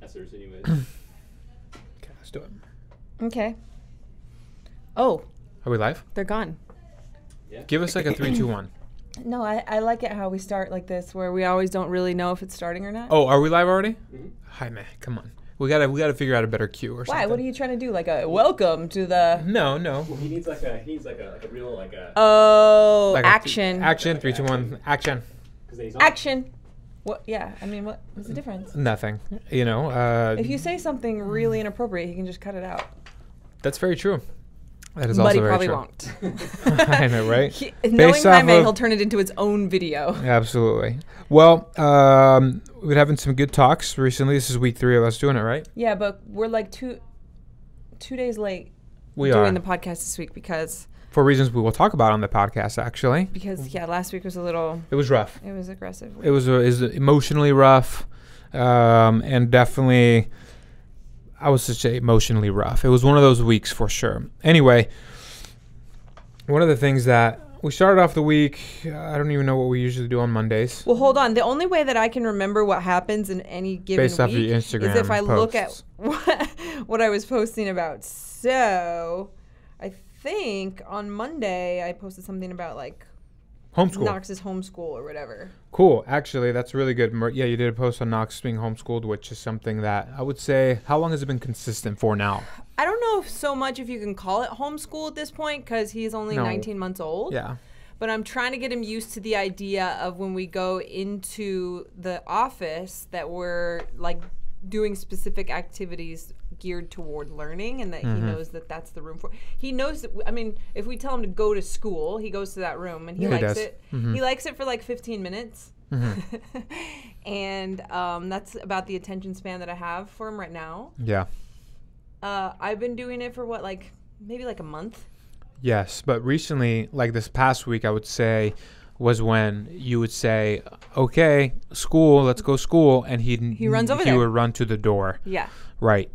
answers anyways. Okay, let's do it. Okay. Oh, Are we live? they're gone. Yeah. Give us like a 3, 2, 1. No, I like it how we start like this, where we always don't really know if it's starting or not. Oh, are we live already? Mhm. Hi, man. Come on. We gotta figure out a better cue or something. Why? What are you trying to do? Like a welcome to the... No. Well, he needs like a real like a. Oh, Like action. Action. 3, 2, 1. Action. Cause he's on. Action. What? Yeah. I mean, what's the difference? Nothing. You know. If you say something really inappropriate, he can just cut it out. That's very true. That is But also he very probably true. won't. I know, right? Knowing Based Jaime, off of- he'll turn it into his own video. Absolutely. Well, we've been having some good talks recently. This is week 3 of us doing it, right? Yeah, but we're like two days late We doing are. the podcast this week because For reasons we will talk about on the podcast, actually. last week was a little... It was rough. It was aggressive. It was emotionally rough, and definitely, I would just say emotionally rough. It was one of those weeks for sure. Anyway, one of the things that we started off the week, I don't even know what we usually do on Mondays. Well, hold on. The only way that I can remember what happens in any given Based off week your Instagram is if I look at posts. what I was posting about. So, I think on Monday I posted something about like Homeschool. Knox's homeschool or whatever. Cool. Actually, that's really good. Yeah, you did a post on Knox being homeschooled, which is something that I would say, how long has it been consistent for now? I don't know so much if you can call it homeschool at this point because he's only No. 19 months old. Yeah. But I'm trying to get him used to the idea of when we go into the office that we're like doing specific activities geared toward learning and that he knows that that's the room for. He knows that, I mean, if we tell him to go to school, he goes to that room and he Yeah, he likes does. it. He likes it for like 15 minutes. And that's about the attention span that I have for him right now. Yeah. I've been doing it for what, like maybe like a month. Yes, but recently, like this past week, I would say, was when you would say, "Okay, school, let's go school," and he runs over he there. would run to the door, Yeah. right?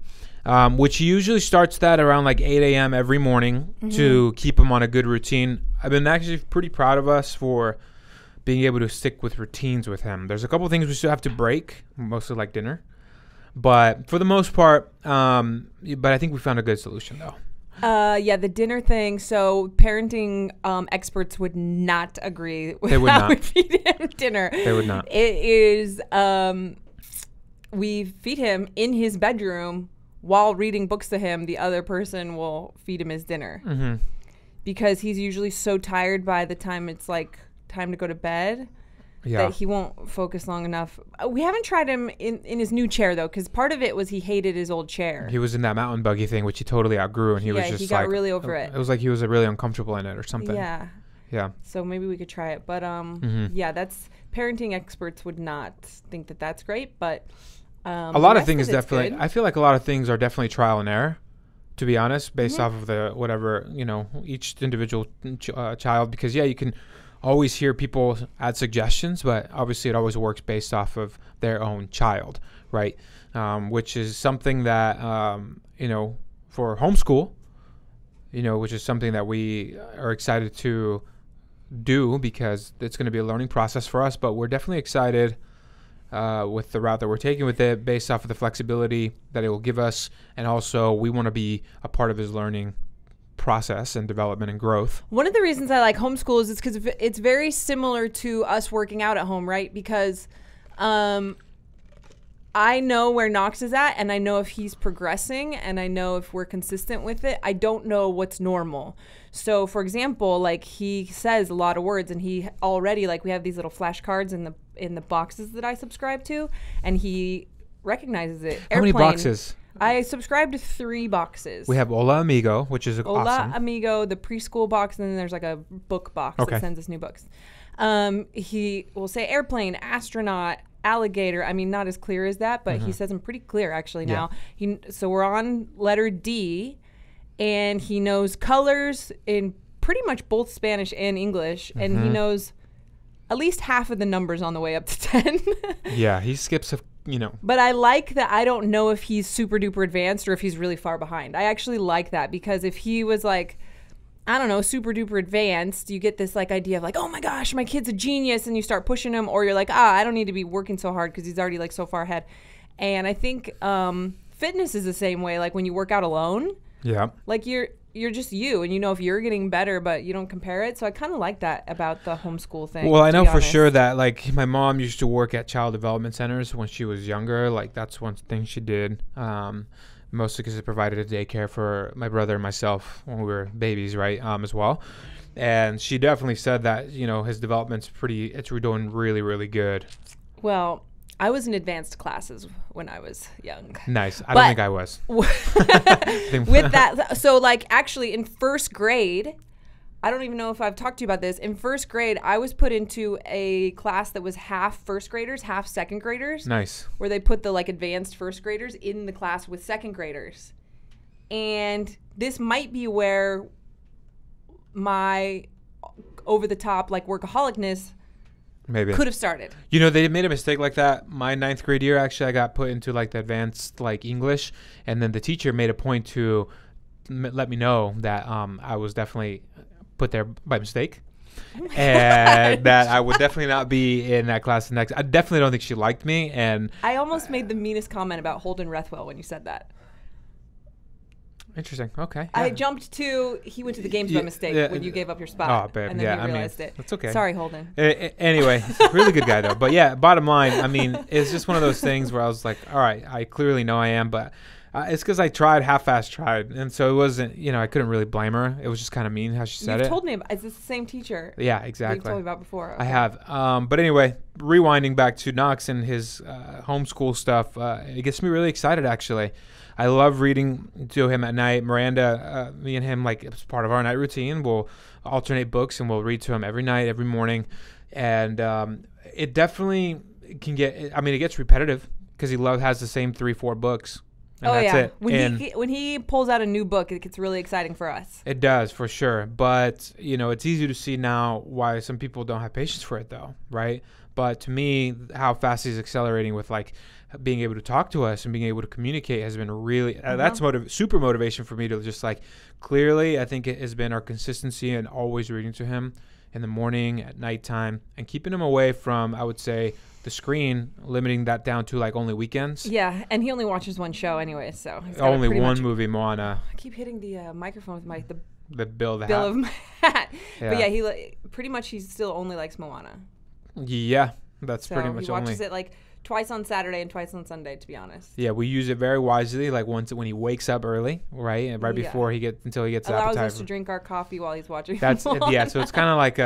Which he usually starts that around like 8 a.m. every morning to keep him on a good routine. I've been actually pretty proud of us for being able to stick with routines with him. There's a couple things we still have to break, mostly like dinner, but for the most part, but I think we found a good solution though. Yeah, the dinner thing. So parenting experts would not agree with They would how not. we feed him dinner. They would not. It is, we feed him in his bedroom while reading books to him. The other person will feed him his dinner. Because he's usually so tired by the time it's like time to go to bed. Yeah. That he won't focus long enough. We haven't tried him in his new chair, though, because part of it was he hated his old chair. He was in that mountain buggy thing, which he totally outgrew, and he was Yeah, just he got like, really over it. It was like he was really uncomfortable in it or something. Yeah. Yeah. So maybe we could try it. But yeah, that's parenting experts would not think that that's great. But A lot the of things rest it's definitely, good. I feel like a lot of things are definitely trial and error, to be honest, based off of the whatever, each individual child. Because, yeah, you can always hear people add suggestions, but obviously it always works based off of their own child, right? Which is something that, for homeschool, which is something that we are excited to do because it's going to be a learning process for us, but we're definitely excited with the route that we're taking with it based off of the flexibility that it will give us. And also we want to be a part of his learning process and development and growth. One of the reasons I like homeschool is because it's very similar to us working out at home, right? Because I know where Knox is at, and I know if he's progressing, and I know if we're consistent with it. I don't know what's normal. So, for example, like he says a lot of words, and he already, like, we have these little flashcards in the boxes that I subscribe to, and he recognizes it. How many Airplane. boxes? I subscribe to 3 boxes. We have Hola Amigo, which is Hola awesome. Amigo, the preschool box, and then there's like a book box Okay. that sends us new books. He will say airplane, astronaut, alligator. I mean, not as clear as that, but he says them pretty clear actually now. So we're on letter D, and he knows colors in pretty much both Spanish and English, and he knows at least half of the numbers on the way up to 10. Yeah, he skips But I like that I don't know if he's super duper advanced or if he's really far behind. I actually like that because if he was like, I don't know, super duper advanced, you get this like idea of like, oh my gosh, my kid's a genius, and you start pushing him, or you're like, I don't need to be working so hard because he's already like so far ahead. And I think fitness is the same way. Like when you work out alone, Yeah. like you're just you, and you know if you're getting better, but you don't compare it. So I kind of like that about the homeschool thing. Well, I to know be for honest. sure that like my mom used to work at child development centers when she was younger. Like that's one thing she did. Mostly because it provided a daycare for my brother and myself when we were babies, right? As well. And she definitely said that, you know, his development's we're doing really, really good. Well, I was in advanced classes when I was young. Nice. I don't think I was. With that, so like actually in first grade, I don't even know if I've talked to you about this. In first grade, I was put into a class that was half first graders, half second graders. Nice. Where they put the like advanced first graders in the class with second graders. And this might be where my over the top like workaholicness Maybe could have started. You know, they made a mistake like that. My 9th grade year, actually, I got put into like the advanced like English, and then the teacher made a point to let me know that I was definitely put there by mistake, and that I would definitely not be in that class next. I definitely don't think she liked me, and I almost made the meanest comment about Holden Rethwell when you said that. Interesting. Okay. I Yeah. jumped to he went to the games by mistake when you gave up your spot. Oh, babe. And then Yeah, he I mean, realized it. that's okay. Sorry, Holden. Anyway, really good guy though. But yeah, bottom line, I mean, it's just one of those things where I was like, all right, I clearly know I am, but it's because I half-assed tried, and so it wasn't. You know, I couldn't really blame her. It was just kind of mean how she said You've it. told me about, is this the same teacher? Yeah, exactly. You've told me about before. Okay. I have. But anyway, rewinding back to Knox and his homeschool stuff, it gets me really excited, actually. I love reading to him at night. Miranda, me and him, like, it's part of our night routine. We'll alternate books, and we'll read to him every night, every morning. And it definitely can get, I mean, it gets repetitive because he has the same 3-4 books. And that's it. When he pulls out a new book, it gets really exciting for us. It does, for sure. But, you know, it's easy to see now why some people don't have patience for it, though, right? But to me, how fast he's accelerating with, like, being able to talk to us and being able to communicate has been really, that's super motivation for me to just, like, clearly, I think it has been our consistency and always reading to him in the morning, at nighttime, and keeping him away from, I would say, the screen, limiting that down to like only weekends. Yeah, and he only watches one show anyway, so he's got only one movie, Moana. I keep hitting the microphone with the bill of my hat. Yeah. But yeah, pretty much he still only likes Moana. Yeah, that's so pretty much he watches it like twice on Saturday and twice on Sunday, to be honest. Yeah, we use it very wisely, like once when he wakes up early, right, and right before until he gets allows appetite. us to drink our coffee while he's watching. That's yeah. So it's kind of like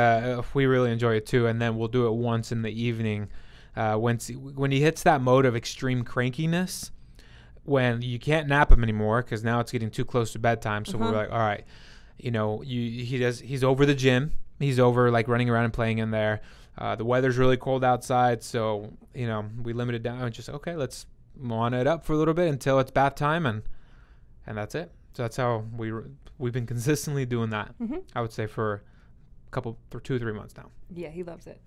we really enjoy it too, and then we'll do it once in the evening. When he hits that mode of extreme crankiness, when you can't nap him anymore because now it's getting too close to bedtime. So we're like, all right, you know, he's over the gym. He's over like running around and playing in there. The weather's really cold outside, so you know we limit it down and just okay, let's Moana it up for a little bit until it's bath time, and that's it. So that's how we've been consistently doing that. I would say for 2 or 3 months now. Yeah, he loves it.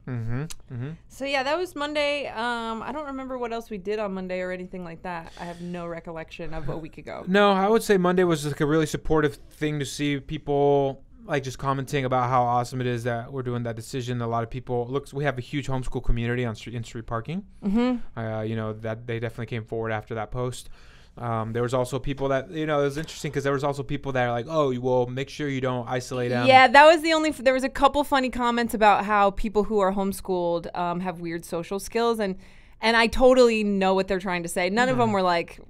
So yeah, that was Monday. I don't remember what else we did on Monday or anything like that. I have no recollection of a week ago. No, I would say Monday was like a really supportive thing to see people like just commenting about how awesome it is that we're doing that decision. A lot of people we have a huge homeschool community on in-street parking. You know, that they definitely came forward after that post. There was also people that, you know, it was interesting because there was also people that are like, oh, well, make sure you don't isolate them. Yeah, that was there was a couple funny comments about how people who are homeschooled have weird social skills. And I totally know what they're trying to say. None of them were like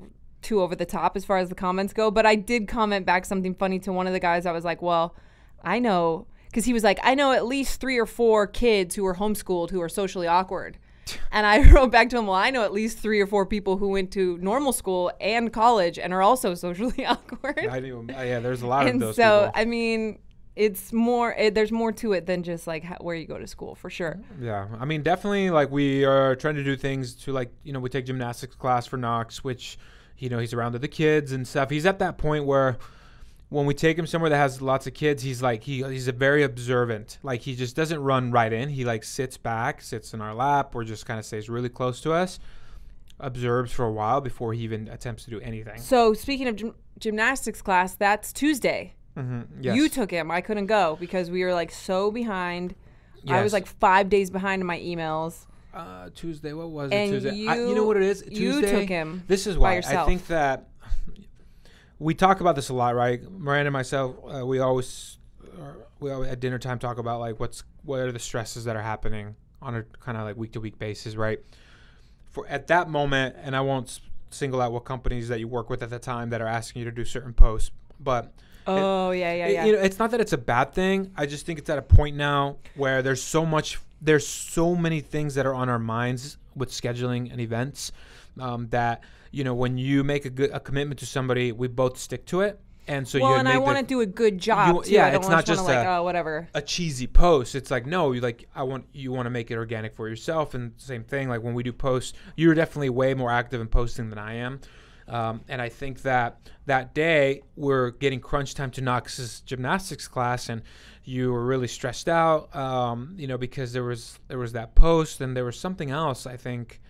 too over the top as far as the comments go. But I did comment back something funny to one of the guys. I was like, well, I know, because he was like, I know at least 3 or 4 kids who are homeschooled who are socially awkward. And I wrote back to him, well, I know at least 3 or 4 people who went to normal school and college and are also socially awkward. Yeah, there's a lot of those people. people. I mean, it's more, there's more to it than just like where you go to school, for sure. Yeah, I mean, definitely, like, we are trying to do things to, like, you know, we take gymnastics class for Knox, which, you know, he's around with the kids and stuff. He's at that point where when we take him somewhere that has lots of kids, he's like, he's a very observant. Like, he just doesn't run right in. He like sits back, sits in our lap, or just kind of stays really close to us, observes for a while before he even attempts to do anything. So speaking of gymnastics class, that's Tuesday. Yes. You took him. I couldn't go because we were like so behind. Yes. I was like 5 days behind in my emails. Tuesday. What was And it? Tuesday. you- You know what it is? you Tuesday. took him This is by why I yourself. think that we talk about this a lot, right? Miranda and myself, we always at dinner time talk about like what are the stresses that are happening on a kind of like week to week basis, right? For at that moment, and I won't single out what companies that you work with at the time that are asking you to do certain posts, but Oh, yeah. you know, it's not that it's a bad thing. I just think it's at a point now where there's so many things that are on our minds with scheduling and events that, you know, when you make a commitment to somebody, we both stick to it. And so well, and I want to do a good job too. Yeah, I don't it's not just just like, oh, whatever. a cheesy post. It's like, no, you want to make it organic for yourself. And same thing, like when we do posts, you're definitely way more active in posting than I am. And I think that day we're getting crunch time to Knox's gymnastics class, and you were really stressed out, you know, because there was that post, and there was something else, I think.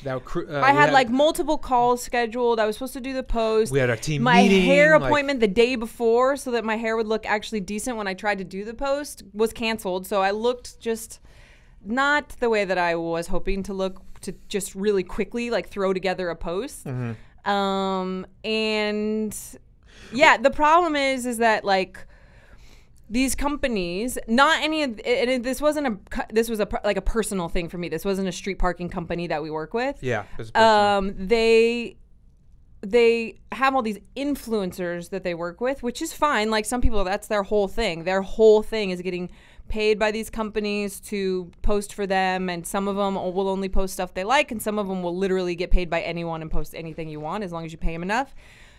I had like multiple calls scheduled. I was supposed to do the post. We had our team my meeting. hair appointment the day before so that my hair would look actually decent when I tried to do the post was canceled. So I looked just not the way that I was hoping to look, to just really quickly like throw together a post. And yeah, the problem is that like these companies, not any of this was like a personal thing for me. This wasn't a street parking company that we work with. Yeah. They have all these influencers that they work with, which is fine. Like some people, that's their whole thing. Their whole thing is getting paid by these companies to post for them, and some of them will only post stuff they like, and some of them will literally get paid by anyone and post anything you want as long as you pay them enough.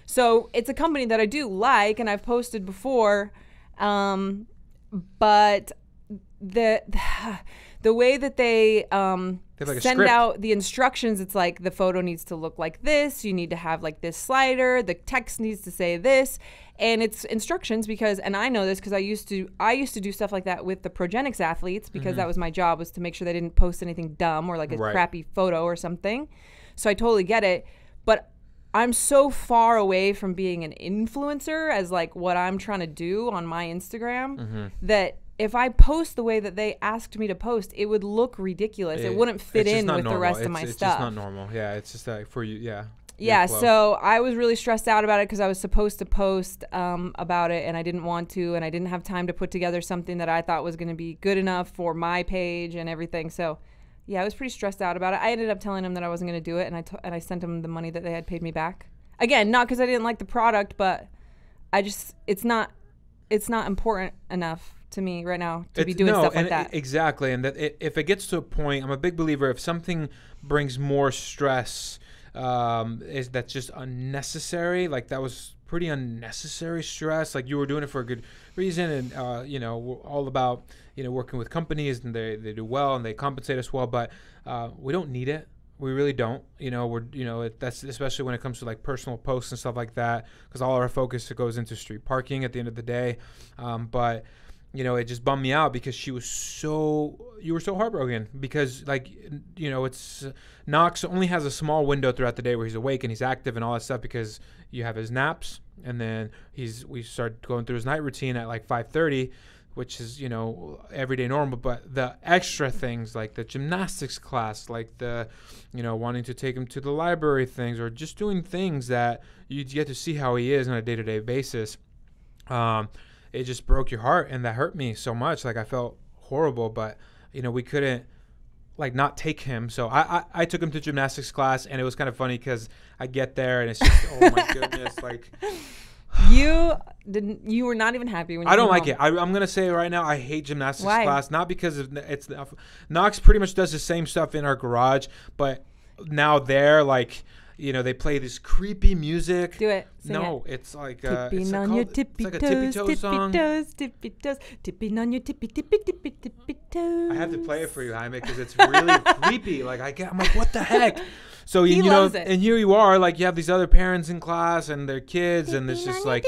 So it's a company that I do like, and I've posted before. But the way that they like send out the instructions, it's like the photo needs to look like this. You need to have like this slider. The text needs to say this, and it's instructions because, and I know this because I used to do stuff like that with the Progenics athletes because that was my job, was to make sure they didn't post anything dumb or like a crappy photo or something. So I totally get it, but I'm so far away from being an influencer as like what I'm trying to do on my Instagram that if I post the way that they asked me to post, it would look ridiculous. It wouldn't fit in with the rest of my stuff. It's just not normal. Yeah, it's just like for you. Yeah. Yeah, so I was really stressed out about it because I was supposed to post about it, and I didn't want to, and I didn't have time to put together something that I thought was going to be good enough for my page and everything. So yeah, I was pretty stressed out about it. I ended up telling them that I wasn't going to do it, and I sent them the money that they had paid me back. Again, not because I didn't like the product, but it's not important enough to me right now to be doing stuff like that. Exactly, and that if it gets to a point, I'm a big believer, if something brings more stress, is that's just unnecessary. Like that was pretty unnecessary stress. Like you were doing it for a good reason, and you know, we're all about, you know, working with companies, and they do well and they compensate us well, but we don't need it. We really don't. You know, that's especially when it comes to like personal posts and stuff like that, because all our focus goes into street parking at the end of the day. But you know, it just bummed me out because you were so heartbroken because, like, you know, it's Knox only has a small window throughout the day where he's awake and he's active and all that stuff, because you have his naps, and then we start going through his night routine at like 5:30, which is, you know, everyday normal. But the extra things like the gymnastics class, like the, you know, wanting to take him to the library things, or just doing things that you get to see how he is on a day-to-day basis. It just broke your heart, and that hurt me so much. Like I felt horrible, but you know, we couldn't like not take him. So I took him to gymnastics class, and it was kind of funny because I get there and it's just, oh my goodness, like you were not even happy when you I don't like home. it. I'm going to say right now, I hate gymnastics Why? class, not because it's Knox pretty much does the same stuff in our garage, but now they're like, you know, they play this creepy music. Do it. Sing no, it. it's like tipping on your tippy it's like toes, a tippy toe song. tippy toes, tipping on your tippy toes. I have to play it for you, Jaime, because it's really creepy. Like I'm like, what the heck? So He you loves know, it. and here you are, like you have these other parents in class and their kids, and it's just like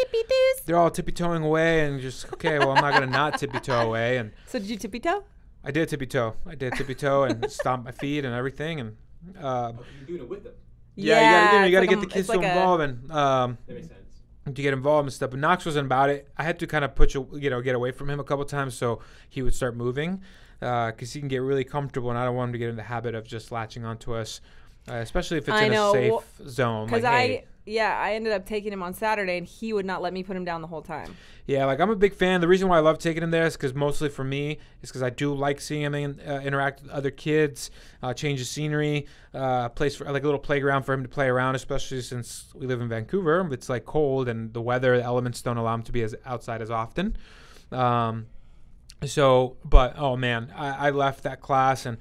they're all tippy toeing away, and just okay, well, I'm not gonna not tippy toe away. And So did you tippy toe? I did tippy toe. and stomp my feet and everything, and You're doing it with them. yeah, you gotta it's get like the kids it's to like involve and That makes sense. to get involved and stuff. But Knox wasn't about it. I had to kind of get away from him a couple times so he would start moving. because he can get really comfortable, and I don't want him to get in the habit of just latching onto us, especially if it's I in know, a safe zone. Because like, hey. I ended up taking him on Saturday, and he would not let me put him down the whole time. Yeah, like I'm a big fan. The reason why I love taking him there is because mostly for me is because I do like seeing him interact with other kids, change the scenery, place for like a little playground for him to play around. Especially since we live in Vancouver, it's like cold and the weather, the elements don't allow him to be outside as often. But oh man, I left that class and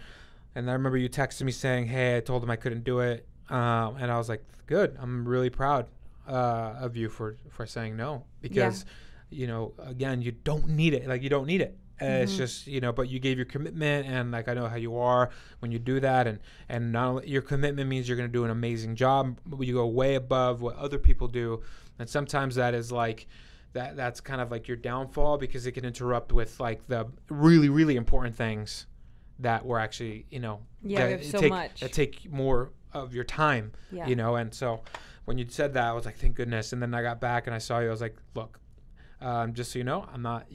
I remember you texted me saying, "Hey, I told him I couldn't do it," and I was like, "Good, I'm really proud of you for saying no because." Yeah. You know, again, you don't need it. Like, you don't need it. It's just, you know, but you gave your commitment, and like I know how you are when you do that, and not only your commitment means you're going to do an amazing job, but you go way above what other people do, and sometimes that is like that's kind of like your downfall because it can interrupt with like the really, really important things that were actually, you know, that take more of your time, you know, and so when you said that, I was like, thank goodness, and then I got back and I saw you, I was like, look. Just so you know, I'm not.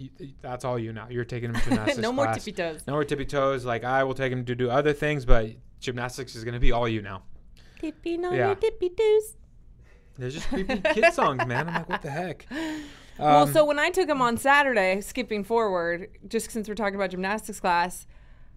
That's all you now. You're taking him to gymnastics. No more tippy toes. No more tippy toes. Like I will take him to do other things, but gymnastics is going to be all you now. Tippy on your tippy toes. There's just creepy kid songs, man. I'm like, what the heck? Well, so when I took him on Saturday, skipping forward, just since we're talking about gymnastics class,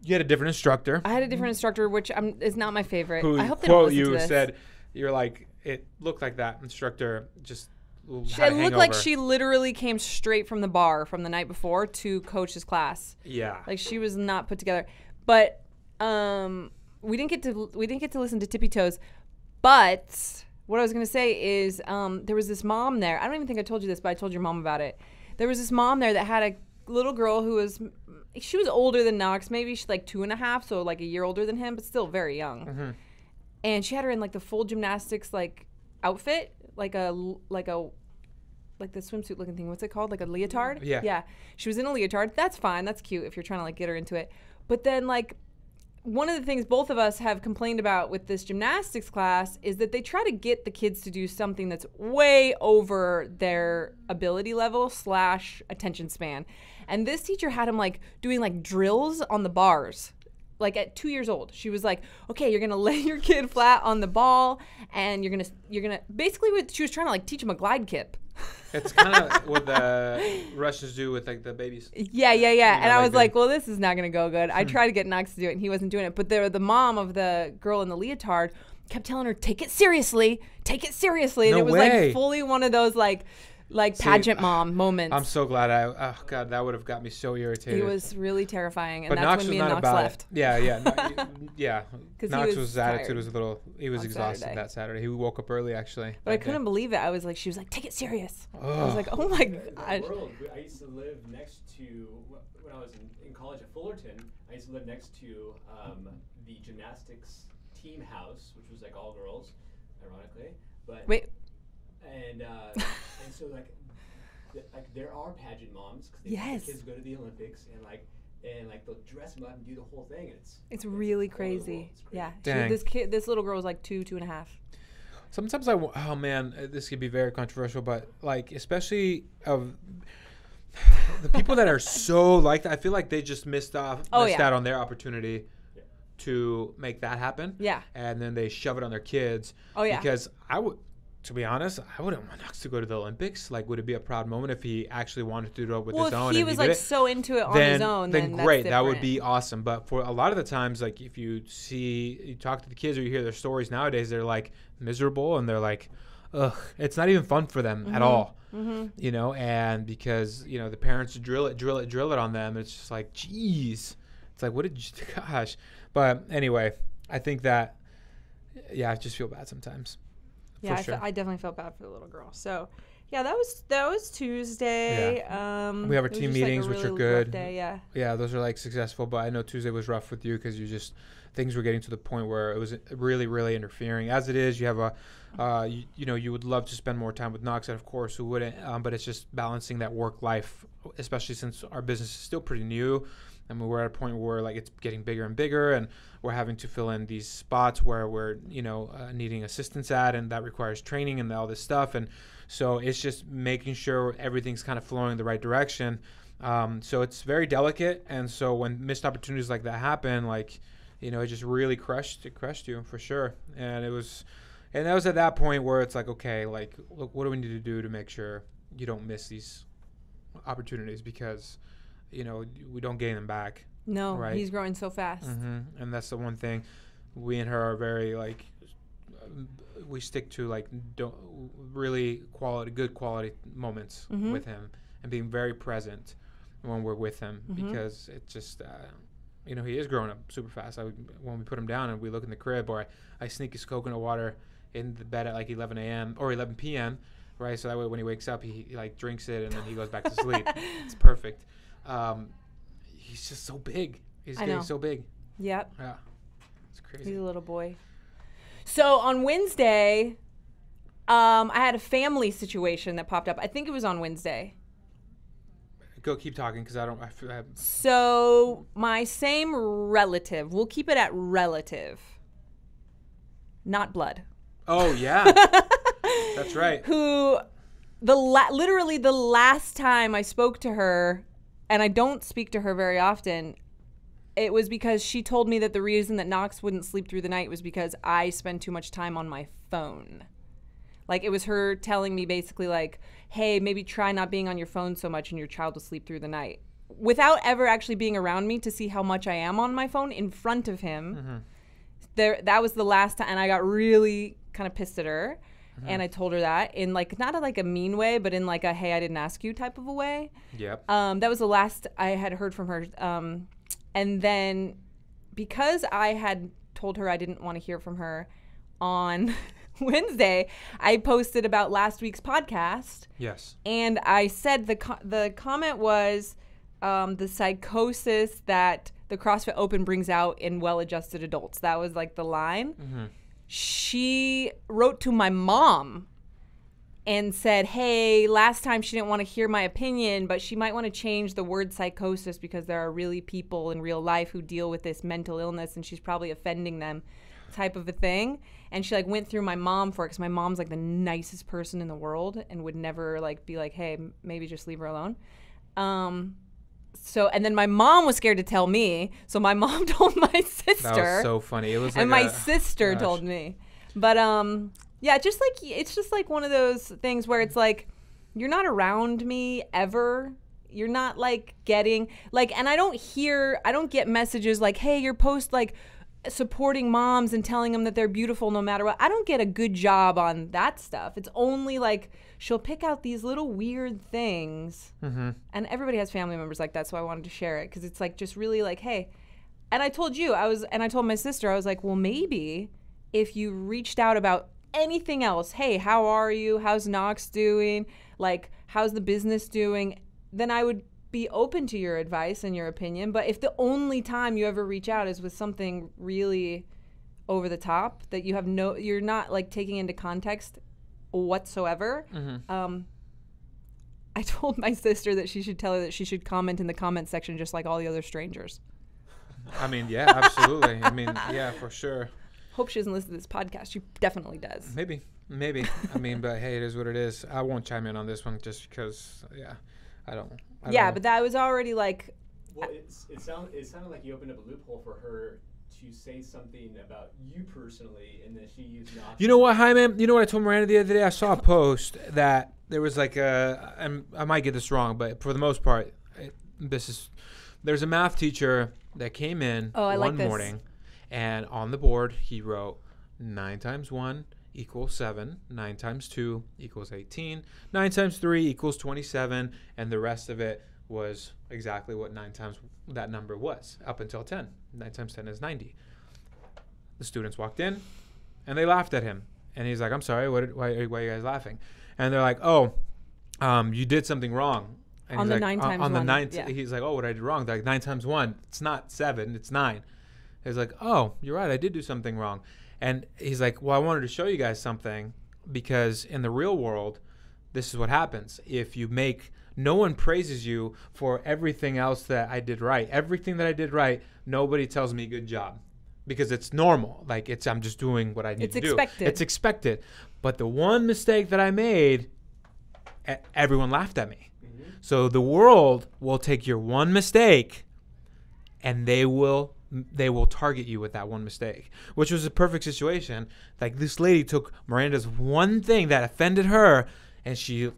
you had a different instructor. I had a different instructor, which is not my favorite. Who, I hope they don't listen to this. Said you're like it looked like that instructor just. It looked like she literally came straight from the bar from the night before to coach his class. Yeah, like she was not put together. But we didn't get to listen to Tippy Toes. But what I was gonna say is there was this mom there. I don't even think I told you this, but I told your mom about it. There was this mom there that had a little girl who was older than Knox. Maybe she's like 2.5, so like a year older than him, but still very young. Mm-hmm. And she had her in like the full gymnastics like outfit. Like the swimsuit looking thing. What's it called? Like a leotard? Yeah. Yeah. She was in a leotard. That's fine. That's cute if you're trying to like get her into it. But then like one of the things both of us have complained about with this gymnastics class is that they try to get the kids to do something that's way over their ability level / attention span. And this teacher had them like doing like drills on the bars. Like at 2 years old, she was like, okay, you're going to lay your kid flat on the ball and you're going to basically she was trying to like teach him a glide kip. It's kind of what the Russians do with like the babies. Yeah. You know, and I was like, well, this is not going to go good. I tried to get Knox to do it and he wasn't doing it. But the mom of the girl in the leotard kept telling her, take it seriously. And it was like fully one of those like pageant mom moments. I'm so glad oh God, that would have got me so irritated. He was really terrifying, and but that's Knox when me and Knox left. Yeah. Yeah. Knox's attitude was he was exhausted Saturday. That Saturday. He woke up early actually. But I couldn't believe it. I was like, she was like, take it serious. I was like, oh my God. I used to live next to, when I was in college at Fullerton, I used to live next to the gymnastics team house, which was like all girls, ironically. But wait. And so like there are pageant moms because the kids go to the Olympics and they'll dress them up and do the whole thing. It's really crazy. Yeah. Dang. This little girl was like 2.5. Sometimes oh man, this could be very controversial, but like especially of the people that are so like that, I feel like they just missed out on their opportunity to make that happen. Yeah. And then they shove it on their kids. Oh yeah. Because to be honest, I wouldn't want Knox to go to the Olympics. Like, would it be a proud moment if he actually wanted to do it with his own? Well, if he was like so into it on his own, then great, that's that would be awesome. But for a lot of the times, like if you talk to the kids or you hear their stories nowadays, they're like miserable and they're like, ugh, it's not even fun for them at all. Mm-hmm. You know, and because the parents drill it on them, it's just like, geez, it's like gosh. But anyway, I think that I just feel bad sometimes. Yeah, sure. I definitely felt bad for the little girl. So, yeah, that was Tuesday. Yeah. We have our team meetings, which are good. Day, yeah, those are like successful. But I know Tuesday was rough with you because things were getting to the point where it was really, really interfering. As it is, you have you would love to spend more time with Knox, and of course, who wouldn't? But it's just balancing that work life, especially since our business is still pretty new. And we're at a point where like it's getting bigger and bigger, and we're having to fill in these spots where we're needing assistance at, and that requires training and all this stuff. And so it's just making sure everything's kind of flowing in the right direction. So it's very delicate. And so when missed opportunities like that happen, like, you know, it just really crushed you for sure. And that was at that point where it's like, okay, like, look, what do we need to do to make sure you don't miss these opportunities, because, you know, we don't gain them back. No, right? He's growing so fast. And that's the one thing we and her are very, like, we stick to, like, really good quality moments with him, and being very present when we're with him, because it just, you know, he is growing up super fast. When we put him down and we look in the crib, or I sneak his coconut water in the bed at like 11 a.m. or 11 p.m., right? So that way when he wakes up, he like drinks it and then he goes back to sleep. It's perfect. He's just so big. He's getting so big. Yep. Yeah. It's crazy. He's a little boy. So on Wednesday, I had a family situation that popped up. I think it was on Wednesday. Go, keep talking, because I So my same relative, we'll keep it at relative, not blood. Oh, yeah. That's right. Who, literally the last time I spoke to her, and I don't speak to her very often, it was because she told me that the reason that Knox wouldn't sleep through the night was because I spend too much time on my phone. Like, it was her telling me basically, like, hey, maybe try not being on your phone so much and your child will sleep through the night. Without ever actually being around me to see how much I am on my phone in front of him. That was the last time, and I got really kind of pissed at her. And I told her that in, like, not like a mean way, but in like a, hey, I didn't ask you type of a way. Yep. That was the last I had heard from her. And then because I had told her I didn't want to hear from her on Wednesday, I posted about last week's podcast. Yes. And I said the comment was the psychosis that the CrossFit Open brings out in well-adjusted adults. That was like the line. She wrote to my mom and said, hey, last time she didn't want to hear my opinion, but she might want to change the word psychosis because there are really people in real life who deal with this mental illness and she's probably offending them, type of a thing. And she like went through my mom for it, because my mom's like the nicest person in the world and would never like be like, hey, maybe just leave her alone. So, and then my mom was scared to tell me, so my mom told my sister. That was so funny. It was like, and my sister told me. But yeah, just like, it's just like one of those things where it's like, you're not around me ever. You're not like getting like, and I don't get messages like, hey, your post like supporting moms and telling them that they're beautiful no matter what. I don't get a good job on that stuff. It's only like she'll pick out these little weird things, and everybody has family members like that, so I wanted to share it because it's like just really like, hey. And I told you, I told my sister, I was like, well, maybe if you reached out about anything else, hey, how are you? How's Knox doing? Like, how's the business doing? Then I would be open to your advice and your opinion. But if the only time you ever reach out is with something really over the top that you have you're not like taking into context whatsoever. I told my sister that she should tell her that she should comment in the comment section just like all the other strangers. I mean, yeah, absolutely. I mean, yeah, for sure. Hope she doesn't listen to this podcast. She definitely does. Maybe. I mean, but hey, it is what it is. I won't chime in on this one just because, yeah, I don't know. But that was already like. Well, it sounded like you opened up a loophole for her to say something about you personally, and then she used Knox. You know what, Jaime? You know what I told Miranda the other day? I saw a post that there was like and I might get this wrong, but for the most part, there's a math teacher that came in one morning, and on the board he wrote 9 times 1 equals 7, 9 times 2 equals 18, 9 times 3 equals 27, and the rest of it was exactly what 9 times that number was up until 10. 9 times 10 is 90. The students walked in, and they laughed at him. And he's like, I'm sorry, why are you guys laughing? And they're like, you did something wrong. And on the 9 times 1. On the 9, he's like, what did I do wrong? They're like, 9 times 1, it's not 7, it's 9. He's like, oh, you're right, I did do something wrong. And he's like, well, I wanted to show you guys something, because in the real world, this is what happens. If you no one praises you for everything else that I did right. Everything that I did right, nobody tells me good job, because it's normal. Like, I'm just doing what I need to do. It's expected. But the one mistake that I made, everyone laughed at me. So the world will take your one mistake and they will target you with that one mistake, which was a perfect situation. Like, this lady took Miranda's one thing that offended her and she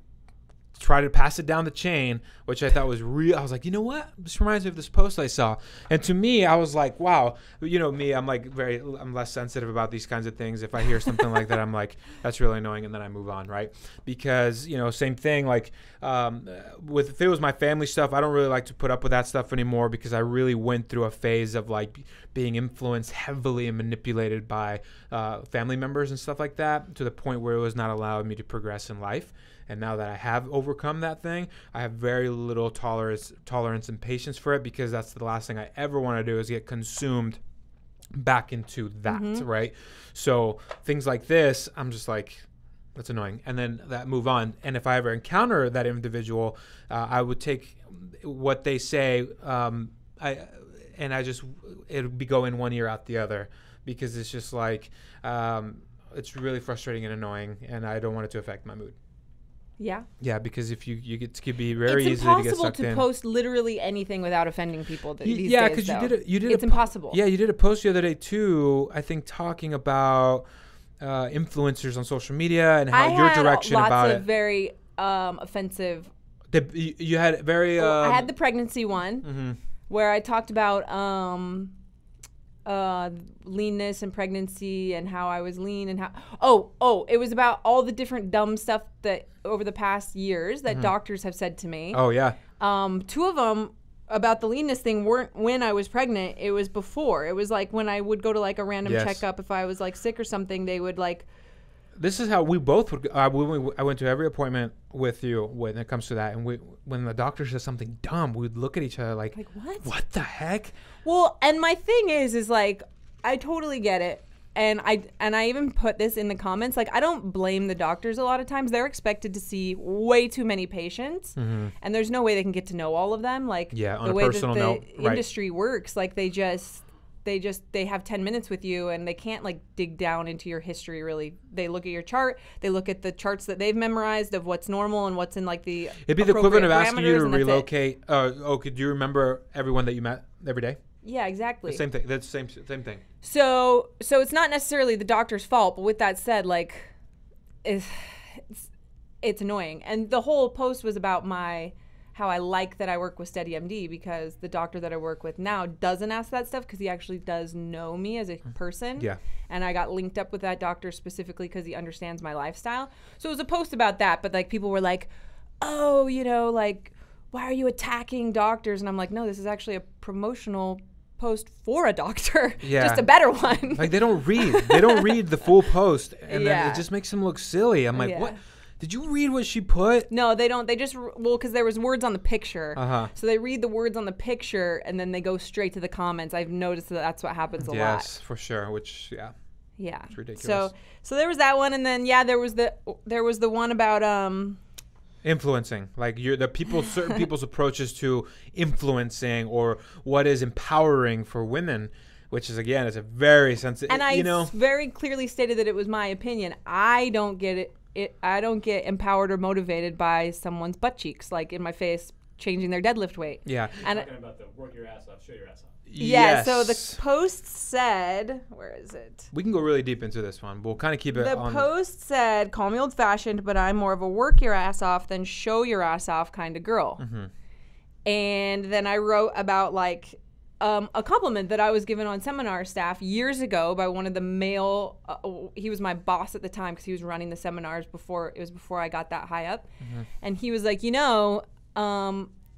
tried to pass it down the chain, which I thought was real. I was like, you know what? This reminds me of this post I saw. And to me, I was like, wow. You know me, I'm less sensitive about these kinds of things. If I hear something like that, I'm like, that's really annoying, and then I move on, right? Because, you know, same thing, like, if it was my family stuff, I don't really like to put up with that stuff anymore, because I really went through a phase of like being influenced heavily and manipulated by family members and stuff like that, to the point where it was not allowing me to progress in life. And now that I have overcome that thing, I have very little tolerance and patience for it, because that's the last thing I ever want to do, is get consumed back into that, right? So things like this, I'm just like, that's annoying. And then that move on. And if I ever encounter that individual, I would take what they say, it would be going one ear out the other, because it's just like, it's really frustrating and annoying, and I don't want it to affect my mood. Yeah. Yeah, because if it could be very easy to get sucked in. It's impossible to post literally anything without offending people these days. Yeah, because you did. It's impossible. Yeah, you did a post the other day too, I think, talking about influencers on social media and how your direction about it. I had lots of very offensive. You had very. I had the pregnancy one, where I talked about leanness and pregnancy and how I was lean and how it was about all the different dumb stuff that over the past years that doctors have said to me. Oh yeah. Two of them about the leanness thing weren't when I was pregnant. It was before. It was like when I would go to like a random checkup, if I was like sick or something, they would like. This is how we both would. I went to every appointment with you when it comes to that, and when the doctor says something dumb, we'd look at each other like what? What the heck? Well, and my thing is like, I totally get it, and I even put this in the comments. Like, I don't blame the doctors. A lot of times they're expected to see way too many patients, and there's no way they can get to know all of them. Like, the way that the industry works, like they have 10 minutes with you, and they can't like dig down into your history really. They look at your chart, they look at the charts that they've memorized of what's normal and what's in like the it'd be the equivalent of asking you to relocate. Could you remember everyone that you met every day? Yeah, exactly. The same thing. That's the same thing. So it's not necessarily the doctor's fault, but with that said, like, it's annoying. And the whole post was about how I like that I work with SteadyMD, because the doctor that I work with now doesn't ask that stuff, because he actually does know me as a person. Yeah. And I got linked up with that doctor specifically because he understands my lifestyle. So it was a post about that, but like people were like, oh, you know, like, why are you attacking doctors? And I'm like, no, this is actually a promotional post for a doctor. Yeah. Just a better one. Like, they don't read the full post, and then it just makes them look silly. I'm like, what? Did you read what she put? No, they don't. They just, because there was words on the picture. So they read the words on the picture, and then they go straight to the comments. I've noticed that that's what happens a lot. Yes, for sure, which, yeah. Yeah. It's ridiculous. So there was that one, and then, there was the one about... influencing, like certain people's approaches to influencing, or what is empowering for women, which is, again, it's a very sensitive, and I very clearly stated that it was my opinion. I don't get it. I don't get empowered or motivated by someone's butt cheeks, like in my face, changing their deadlift weight. Yeah. And talking about the work your ass off, show your ass off. Yeah, so the post said, where is it? We can go really deep into this one. We'll kind of keep it on. The post said, call me old-fashioned, but I'm more of a work your ass off than show your ass off kind of girl. And then I wrote about, like, a compliment that I was given on seminar staff years ago by one of the male, he was my boss at the time because he was running the seminars before I got that high up. And he was like,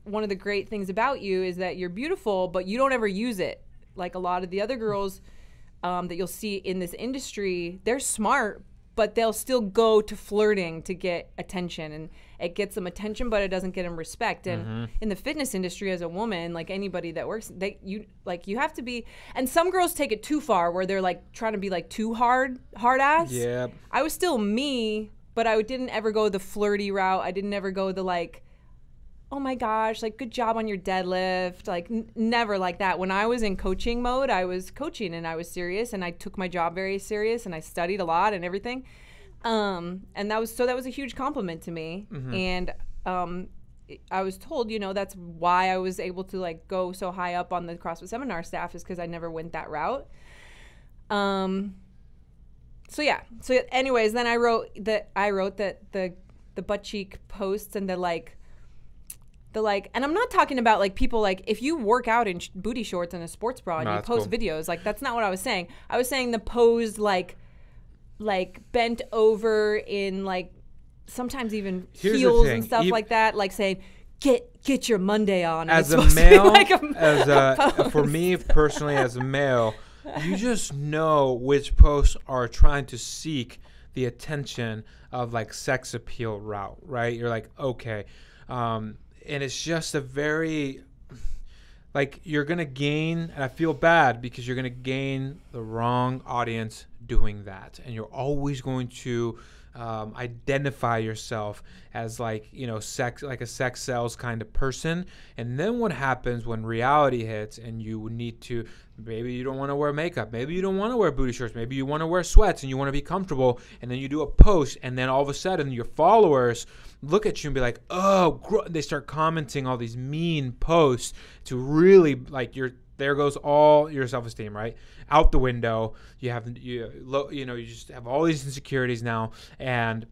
one of the great things about you is that you're beautiful, but you don't ever use it. Like a lot of the other girls that you'll see in this industry, they're smart, but they'll still go to flirting to get attention, and it gets them attention, but it doesn't get them respect. And in the fitness industry, as a woman, like anybody that works, you have to be. And some girls take it too far, where they're like trying to be like too hard ass. Yeah. I was still me, but I didn't ever go the flirty route. I didn't ever go the like, oh my gosh, like, good job on your deadlift. Like, never like that. When I was in coaching mode, I was coaching and I was serious, and I took my job very serious, and I studied a lot and everything. And that was a huge compliment to me. And I was told, you know, that's why I was able to like go so high up on the CrossFit seminar staff, is because I never went that route. So yeah. So anyways, then I wrote that the butt cheek posts and the like, and I'm not talking about like people like if you work out in booty shorts and a sports bra and you post videos, like that's not what I was saying. I was saying the pose like bent over in like sometimes even heels and stuff like that, like saying get your Monday on. As a male, like for me personally, as a male, you just know which posts are trying to seek the attention of like sex appeal route, right? You're like, okay. And it's just a very, like, you're going to gain, and I feel bad because you're going to gain the wrong audience doing that. And you're always going to identify yourself as like, you know, like a sex sells kind of person. And then what happens when reality hits and you need to, maybe you don't want to wear makeup, maybe you don't want to wear booty shorts, maybe you want to wear sweats and you want to be comfortable, and then you do a post and then all of a sudden your followers look at you and be like, oh, they start commenting all these mean posts to really like there goes all your self-esteem, right? Out the window. You just have all these insecurities now. And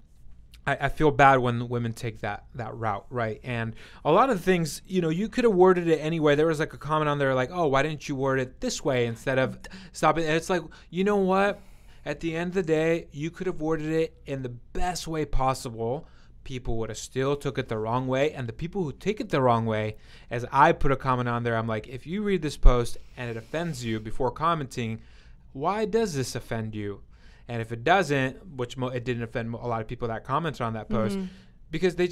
I feel bad when women take that route, right? And a lot of things, you know, you could have worded it anyway. There was like a comment on there like, oh, why didn't you word it this way instead of stopping? And it's like, you know what? At the end of the day, you could have worded it in the best way possible. People would have still took it the wrong way. And the people who take it the wrong way, as I put a comment on there, I'm like, if you read this post and it offends you before commenting, why does this offend you? And if it doesn't, which it didn't offend a lot of people that commented on that post, because they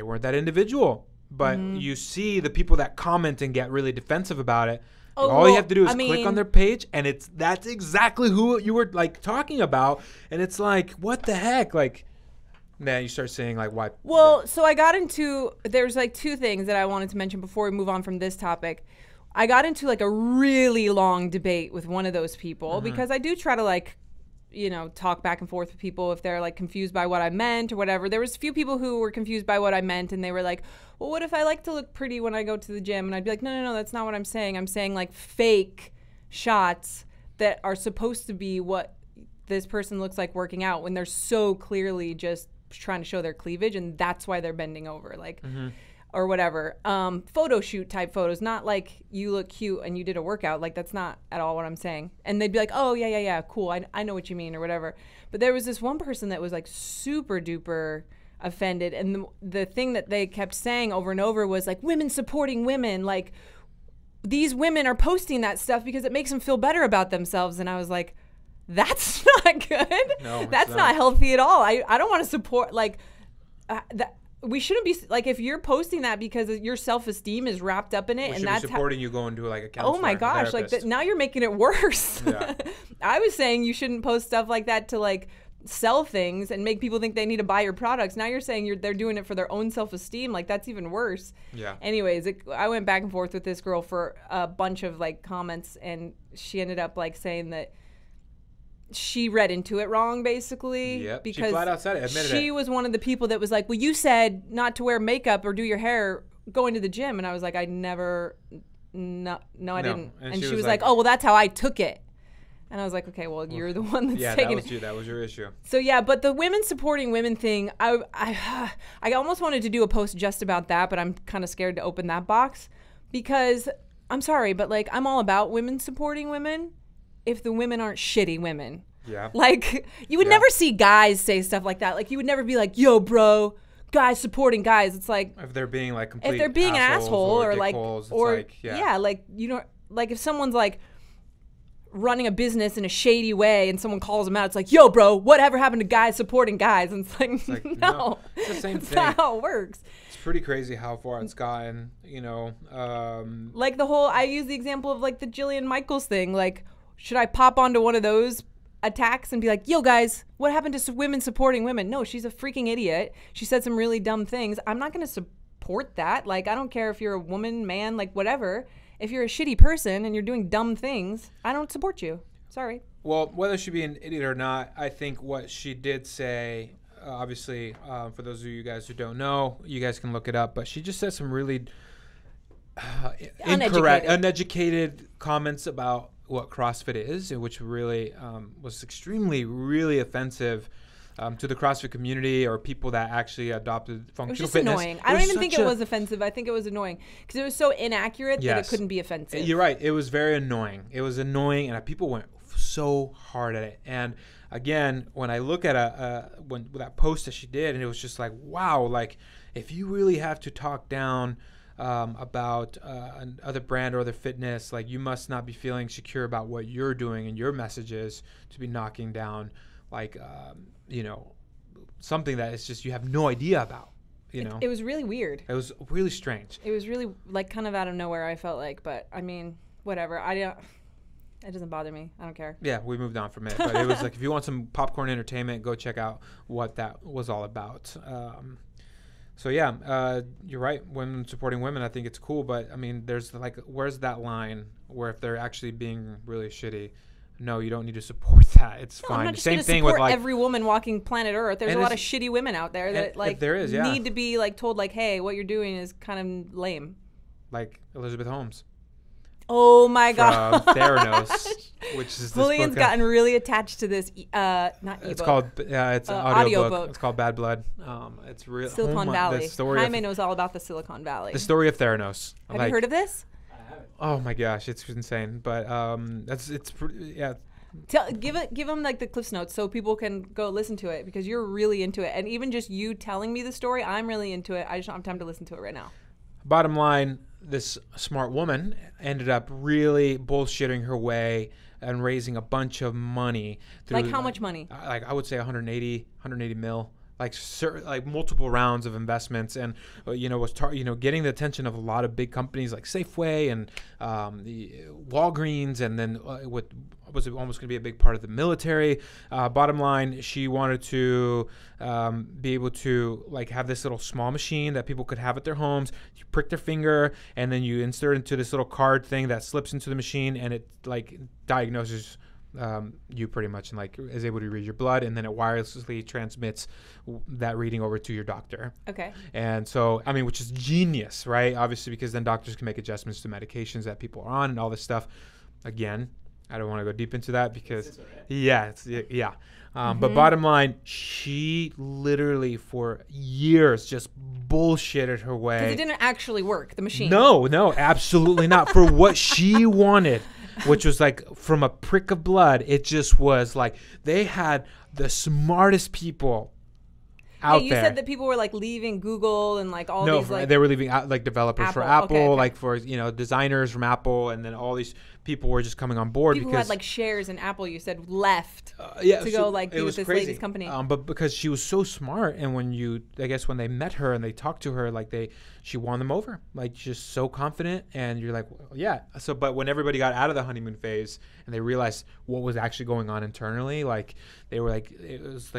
weren't that individual. But you see the people that comment and get really defensive about it. Oh, all you have to do is click on their page, and that's exactly who you were like talking about. And it's like, what the heck? Like, then you start saying like, why? Well, so I got into, there's like two things that I wanted to mention before we move on from this topic. I got into like a really long debate with one of those people because I do try to like, you know, talk back and forth with people if they're like confused by what I meant or whatever. There was a few people who were confused by what I meant, and they were like, well, what if I like to look pretty when I go to the gym? And I'd be like, no, that's not what I'm saying. I'm saying like fake shots that are supposed to be what this person looks like working out when they're so clearly just trying to show their cleavage, and that's why they're bending over, like, or whatever. Photo shoot type photos, not like you look cute and you did a workout. Like, that's not at all what I'm saying. And they'd be like, oh, yeah, cool. I know what you mean or whatever. But there was this one person that was like super duper offended. And the thing that they kept saying over and over was like, women supporting women. Like, these women are posting that stuff because it makes them feel better about themselves. And I was like, that's not good. No, that's not healthy at all. I don't want to support like that. We shouldn't be like, if you're posting that because your self-esteem is wrapped up in it, and that's supporting you going to like a counselor. Oh my gosh, like now you're making it worse. Yeah. I was saying you shouldn't post stuff like that to like sell things and make people think they need to buy your products. Now you're saying they're doing it for their own self-esteem. Like, that's even worse. Yeah. Anyways, I went back and forth with this girl for a bunch of like comments, and she ended up like saying that she read into it wrong, basically. Yep. Because she flat out said it, admitted she was one of the people that was like, well, you said not to wear makeup or do your hair going to the gym. And I was like, I never, no, I didn't. And she was like, oh, well, that's how I took it. And I was like, okay, well, you're the one that's taking it. That was your issue. So, yeah, but the women supporting women thing, I almost wanted to do a post just about that, but I'm kind of scared to open that box because, I'm sorry, but, like, I'm all about women supporting women if the women aren't shitty women. Yeah. Like, you would never see guys say stuff like that. Like, you would never be like, yo, bro, guys supporting guys. It's like, if they're being, like, complete if they're being an asshole or like, holes, or, like, like, you know, like, if someone's, like, running a business in a shady way and someone calls them out, it's like, yo, bro, whatever happened to guys supporting guys? And it's like no, it's the same thing. That's not how it works. It's pretty crazy how far it's gotten, you know. Like the whole, I use the example of like the Jillian Michaels thing. Like, should I pop onto one of those attacks and be like, yo, guys, what happened to women supporting women? No, she's a freaking idiot. She said some really dumb things. I'm not going to support that. Like, I don't care if you're a woman, man, like whatever. If you're a shitty person and you're doing dumb things, I don't support you. Sorry. Well, whether she be an idiot or not, I think what she did say obviously, for those of you guys who don't know, you guys can look it up. But she just said some really incorrect, uneducated comments about what CrossFit is, which really was extremely, really offensive to the CrossFit community or people that actually adopted functional fitness. It was just annoying. I don't even think it was offensive. I think it was annoying because it was so inaccurate that it couldn't be offensive. You're right. It was very annoying. It was annoying, and people went so hard at it. And again, when I look at that post that she did, and it was just like, wow, like if you really have to talk down about another brand or other fitness, like you must not be feeling secure about what you're doing and your messages to be knocking down like something that is just you have no idea about. It was really weird. It was really strange. It was really like kind of out of nowhere, I felt like, but I mean, whatever. It doesn't bother me. I don't care. Yeah, we moved on from it. But it was like, if you want some popcorn entertainment, go check out what that was all about. So yeah, you're right. Women supporting women, I think it's cool. But I mean, there's like, where's that line where if they're actually being really shitty, no, you don't need to support that. It's fine. I'm not just Same gonna thing support with like every woman walking planet Earth. There's a lot of shitty women out there that like there is, yeah. need to be like told like, hey, what you're doing is kind of lame. Like Elizabeth Holmes. Oh my God. Theranos, which is this Julian's book. gotten really attached to this. Not ebook. It's called it's an audiobook. It's called Bad Blood. It's real. Silicon Valley. Jaime knows knows all about the Silicon Valley. The story of Theranos. Have you heard of this? I haven't. Oh my gosh, it's insane. But yeah. Give them like the Cliffs Notes so people can go listen to it because you're really into it. And even just you telling me the story, I'm really into it. I just don't have time to listen to it right now. Bottom line, this smart woman ended up really bullshitting her way and raising a bunch of money. Like how much money? Like I would say 180 mil. Like multiple rounds of investments, and was getting the attention of a lot of big companies like Safeway and the Walgreens, and then was almost going to be a big part of the military. Bottom line, she wanted to be able to like have this little small machine that people could have at their homes. You prick their finger, and then you insert into this little card thing that slips into the machine, and it like diagnoses you pretty much and like is able to read your blood, and then it wirelessly transmits that reading over to your doctor. Okay. And so, I mean, which is genius, right? Obviously, because then doctors can make adjustments to medications that people are on and all this stuff. Again, I don't want to go deep into that because, yeah. But bottom line, she literally for years just bullshitted her way. Because it didn't actually work, the machine. No, absolutely not. For what she wanted. Which was like from a prick of blood. It just was like they had the smartest people out there. You said that people were like leaving Google and like all these like. They were leaving like developers for Apple, okay. like for designers from Apple, and then all these people were just coming on board people because who had like shares in Apple. You said left to go like be with this crazy. lady's company. But because she was so smart, and when when they met her and they talked to her, like she won them over, like just so confident, and you're like, well, yeah. So, but when everybody got out of the honeymoon phase and they realized what was actually going on internally, like they were like, it's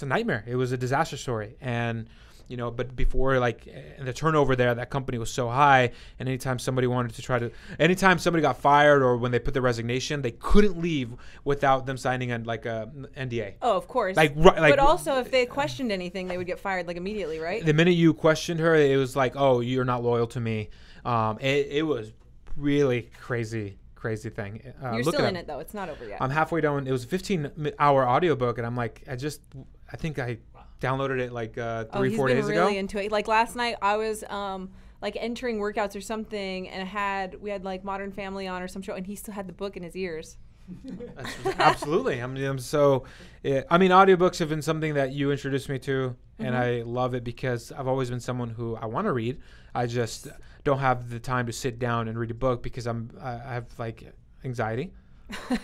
a nightmare. It was a disaster story, and. But before, like, the turnover there, that company was so high, and anytime somebody got fired or when they put their resignation, they couldn't leave without them signing a NDA. Oh, of course. But also, if they questioned anything, they would get fired, like, immediately, right? The minute you questioned her, it was like, oh, you're not loyal to me. It was really crazy thing. You're still in it, though. It's not over yet. I'm halfway done. It was a 15-hour audiobook, and I'm like, I think I downloaded it like 3-4 days ago. He's been really into it. Like last night, I was like entering workouts or something, and we had like Modern Family on or some show, and he still had the book in his ears. Absolutely. I mean, audiobooks have been something that you introduced me to, and I love it because I've always been someone who I want to read. I just don't have the time to sit down and read a book because I have like anxiety. You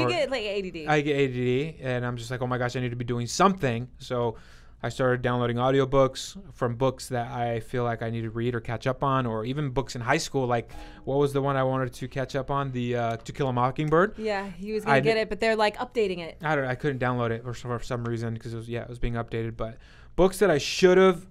get like ADD. I get ADD, and I'm just like, oh my gosh, I need to be doing something. So I started downloading audiobooks from books that I feel like I need to read or catch up on, or even books in high school. Like, what was the one I wanted to catch up on? The To Kill a Mockingbird. Yeah, he was gonna get it, but they're like updating it. I couldn't download it for some reason because it was being updated. But books that I should have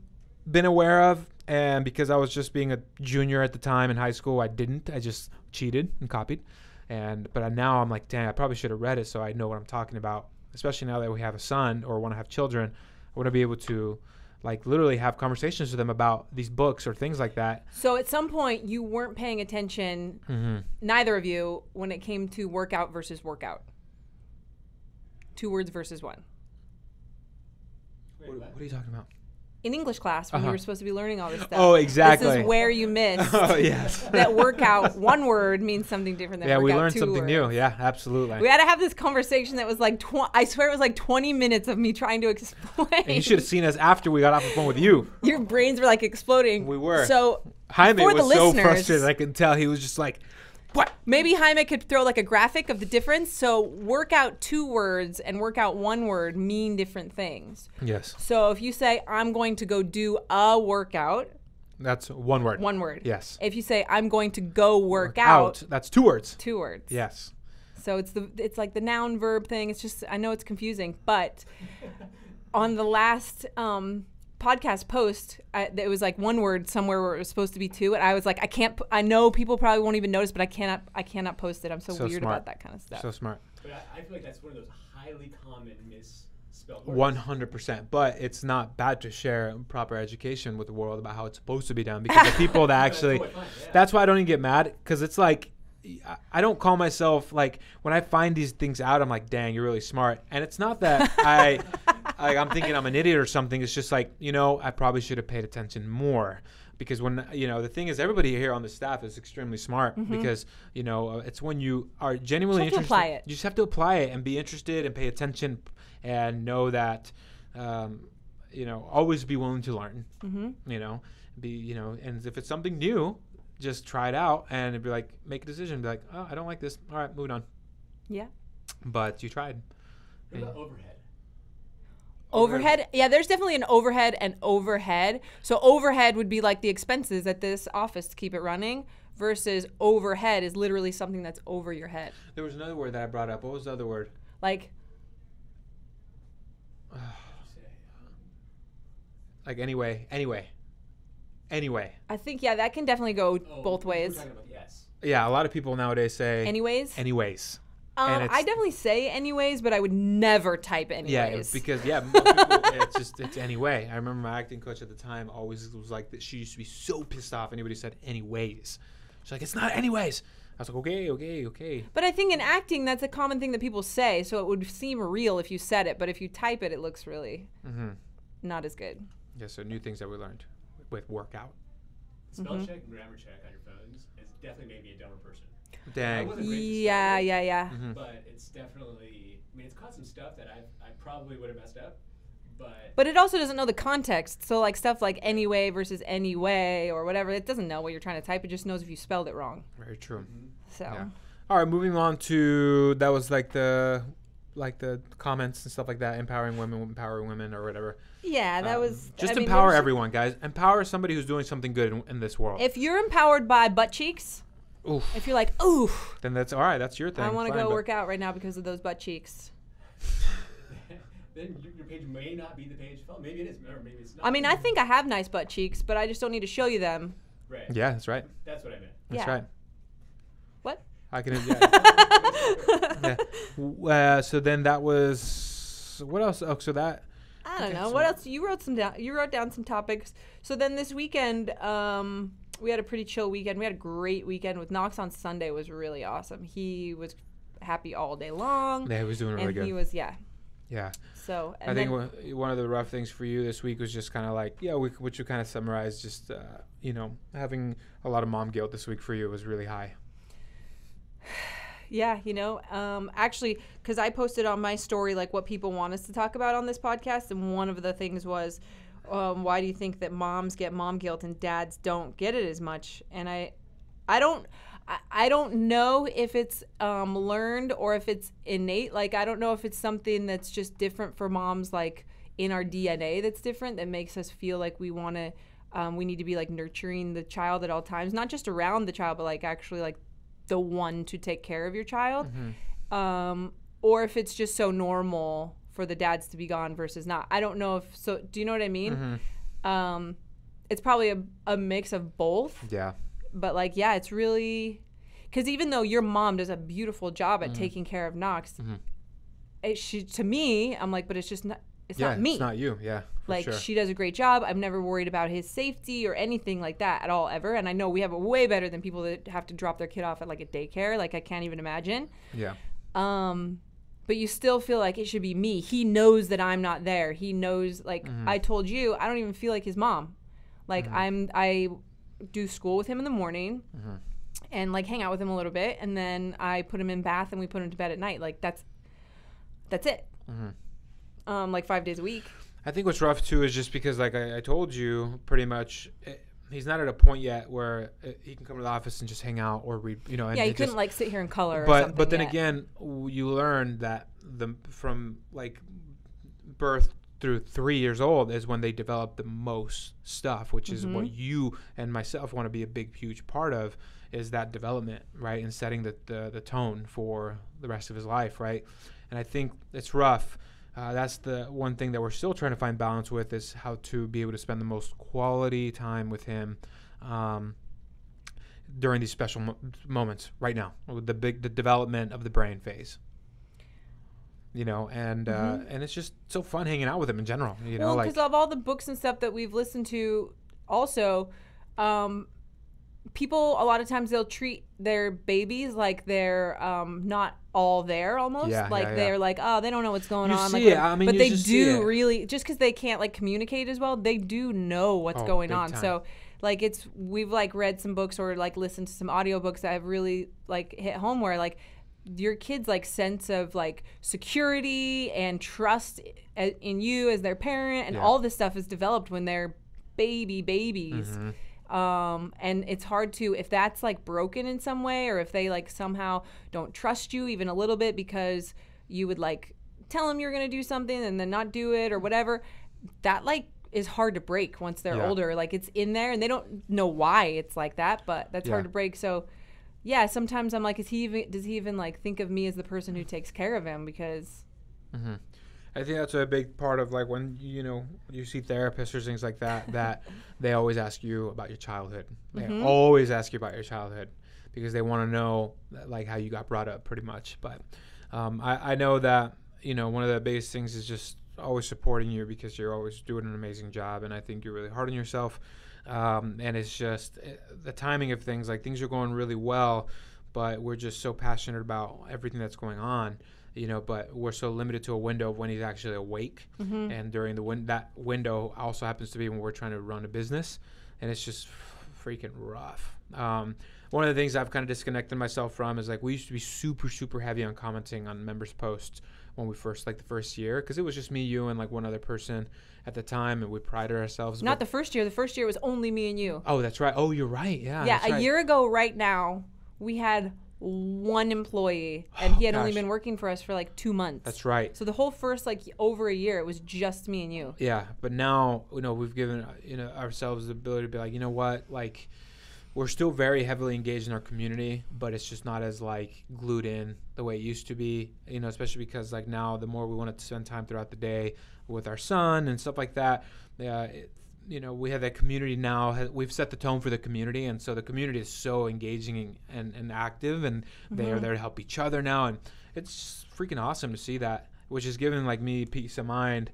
been aware of, and because I was just being a junior at the time in high school, I didn't. I just cheated and copied. But now I'm like, dang, I probably should have read it so I know what I'm talking about. Especially now that we have a son or want to have children, want to be able to like literally have conversations with them about these books or things like that. So at some point you weren't paying attention, neither of you, when it came to workout versus workout. 2 words versus 1. Wait, What are you talking about? In English class, when you were supposed to be learning all this stuff. Oh, exactly. This is where you missed Oh, yes. that workout 1 word means something different than Yeah, workout we learned 2 something words. new. Yeah, absolutely. We had to have this conversation that was like, I swear it was like 20 minutes of me trying to explain. And you should have seen us after we got off the phone with you. Your brains were like exploding. We were. So Jaime for the was so listeners, frustrated. I could tell he was just like, what? maybe Jaime could throw like a graphic of the difference. So workout 2 words and workout 1 word mean different things. Yes. So if you say, I'm going to go do a workout, That's 1 word. 1 word. Yes. If you say, I'm going to go work out, That's 2 words. 2 words. Yes. So it's like the noun verb thing. It's just, I know it's confusing, but on the last podcast post, it was like 1 word somewhere where it was supposed to be 2, and I was like, I know people probably won't even notice, but I cannot post it. I'm so weird smart. about that kind of stuff. So smart. But I feel like that's one of those highly common misspelled words. 100%. But it's not bad to share proper education with the world about how it's supposed to be done, because the people that actually, Totally fine, yeah. that's why I don't even get mad, because it's like, I don't call myself, like, when I find these things out, I'm like, dang, you're really smart. And it's not that I'm thinking I'm an idiot or something. It's just like, I probably should have paid attention more. Because when, the thing is, everybody here on the staff is extremely smart, because, it's when you are genuinely You just have to interested. apply it. You just have to apply it and be interested and pay attention and know that, always be willing to learn, and if it's something new, just try it out and it'd be like, make a decision, be like, oh, I don't like this. All right, moving on. Yeah. But you tried. What about overhead? Overhead? Yeah, there's definitely an overhead and overhead. So overhead would be like the expenses at this office to keep it running, versus overhead is literally something that's over your head. There was another word that I brought up. What was the other word? Like, Like anyway. I think, yeah, that can definitely go both ways. We're talking about the S. Yeah, a lot of people nowadays say Anyways? anyways. And I definitely say anyways, but I would never type anyways. Yeah, because most people, it's anyway. I remember my acting coach at the time always was like that. She used to be so pissed off anybody said anyways. She's like, it's not anyways. I was like, okay. But I think in acting, that's a common thing that people say, so it would seem real if you said it, but if you type it, it looks really not as good. Yeah, so new things that we learned with workout. Spell check and grammar check on your phones has definitely made me a dumber person. I Dang. wasn't great to Yeah. start with, but it's definitely, it's caught some stuff that I probably would have messed up, But it also doesn't know the context. So like stuff like anyway versus anyway or whatever, it doesn't know what you're trying to type. It just knows if you spelled it wrong. Very true. So Yeah. All right, moving on to, that was like the comments and stuff like that, empowering women or whatever. yeah, that was Just I mean, empower there's- everyone, guys. Empower somebody who's doing something good in this world. If you're empowered by butt cheeks, Oof. if you're like, ooh, Then that's all right. That's your thing. I want to Fine, go but- work out right now because of those butt cheeks. then your page may not be the page. Maybe it is, or maybe it's not. I mean, I think I have nice butt cheeks, but I just don't need to show you them. Right. Yeah, that's right. That's what I meant. That's Yeah. right. What? I can. Yeah. So then that was what else? Oh, so that. I don't Okay, know. so- What else? You wrote down some topics. So then this weekend, we had a pretty chill weekend. We had a great weekend with Knox on Sunday. Was really awesome. He was happy all day long. Yeah, he was doing really and good. he was, yeah. Yeah. So I think one of the rough things for you this week was just kind of like, which you kind of summarized, just, having a lot of mom guilt this week for you was really high. Yeah, actually, because I posted on my story like what people want us to talk about on this podcast, and one of the things was, why do you think that moms get mom guilt and dads don't get it as much? And I don't know if it's learned or if it's innate. Like, I don't know if it's something that's just different for moms, like in our DNA that's different, that makes us feel like we want to, we need to be like nurturing the child at all times, not just around the child, but like actually like the one to take care of your child. Or if it's just so normal for the dads to be gone versus not. I don't know if, so do you know what I mean? It's probably a mix of both. Yeah. But like, yeah, it's really, because even though your mom does a beautiful job at taking care of Knox, to me, I'm like, but it's just not, it's not me. It's not you. Yeah. Like, sure. she does a great job. I'm never worried about his safety or anything like that at all, ever. And I know we have it way better than people that have to drop their kid off at like a daycare. Like, I can't even imagine. Yeah. But you still feel like it should be me. He knows that I'm not there. He knows, like, I told you, I don't even feel like his mom. Like, I do school with him in the morning and like hang out with him a little bit, and then I put him in bath and we put him to bed at night. Like, that's it. Like 5 days a week. I think what's rough too is just because, like I told you, pretty much he's not at a point yet where he can come to the office and just hang out or read, you know. And he couldn't like sit here and color. But then again, you learn that from like birth through 3 years old is when they develop the most stuff, which is what you and myself want to be a big, huge part of, is that development, right? And setting the tone for the rest of his life, right? And I think it's rough. That's the one thing that we're still trying to find balance with, is how to be able to spend the most quality time with him during these special moments right now, with the development of the brain phase. You know, and it's just so fun hanging out with him in general. You know, because of all the books and stuff that we've listened to, also, people a lot of times they'll treat their babies like they're not all there almost. They're like, oh, they don't know what's going on. See it. I mean, but they do really, just because they can't like communicate as well, they do know what's going on. Time. So like we've like read some books or like listened to some audiobooks that have really like hit home, where like your kids like sense of like security and trust in you as their parent and all this stuff is developed when they're babies. And it's hard to, if that's like broken in some way, or if they like somehow don't trust you even a little bit because you would like tell them you're going to do something and then not do it or whatever, that like is hard to break once they're older. Like, it's in there and they don't know why it's like that, but that's hard to break. So yeah, sometimes I'm like, does he even like think of me as the person who takes care of him? Because I think that's a big part of like when you see therapists or things like that, that they always ask you about your childhood. They always ask you about your childhood because they want to know like how you got brought up, pretty much. But I know that one of the biggest things is just always supporting you, because you're always doing an amazing job, and I think you're really hard on yourself. And it's just the timing of things. Like, things are going really well, but we're just so passionate about everything that's going on. But we're so limited to a window of when he's actually awake. And during that window also happens to be when we're trying to run a business, and it's just freaking rough. One of the things I've kind of disconnected myself from is like, we used to be super, super heavy on commenting on members' posts when we first, like the first year, because it was just me, you, and like one other person at the time, and we prided ourselves. Not the first year. The first year was only me and you. Oh, that's right. Oh, you're right. Yeah. A year ago right now, we had one employee, and he had only been working for us for like 2 months. That's right. So the whole first like over a year, it was just me and you. Yeah, but now we've given ourselves the ability to be like, you know what, like, we're still very heavily engaged in our community, but it's just not as like glued in the way it used to be. Especially because like now, the more we want to spend time throughout the day with our son and stuff like that, we have that community now. We've set the tone for the community, and so the community is so engaging and active, and they are there to help each other now, and it's freaking awesome to see that, which is giving like me peace of mind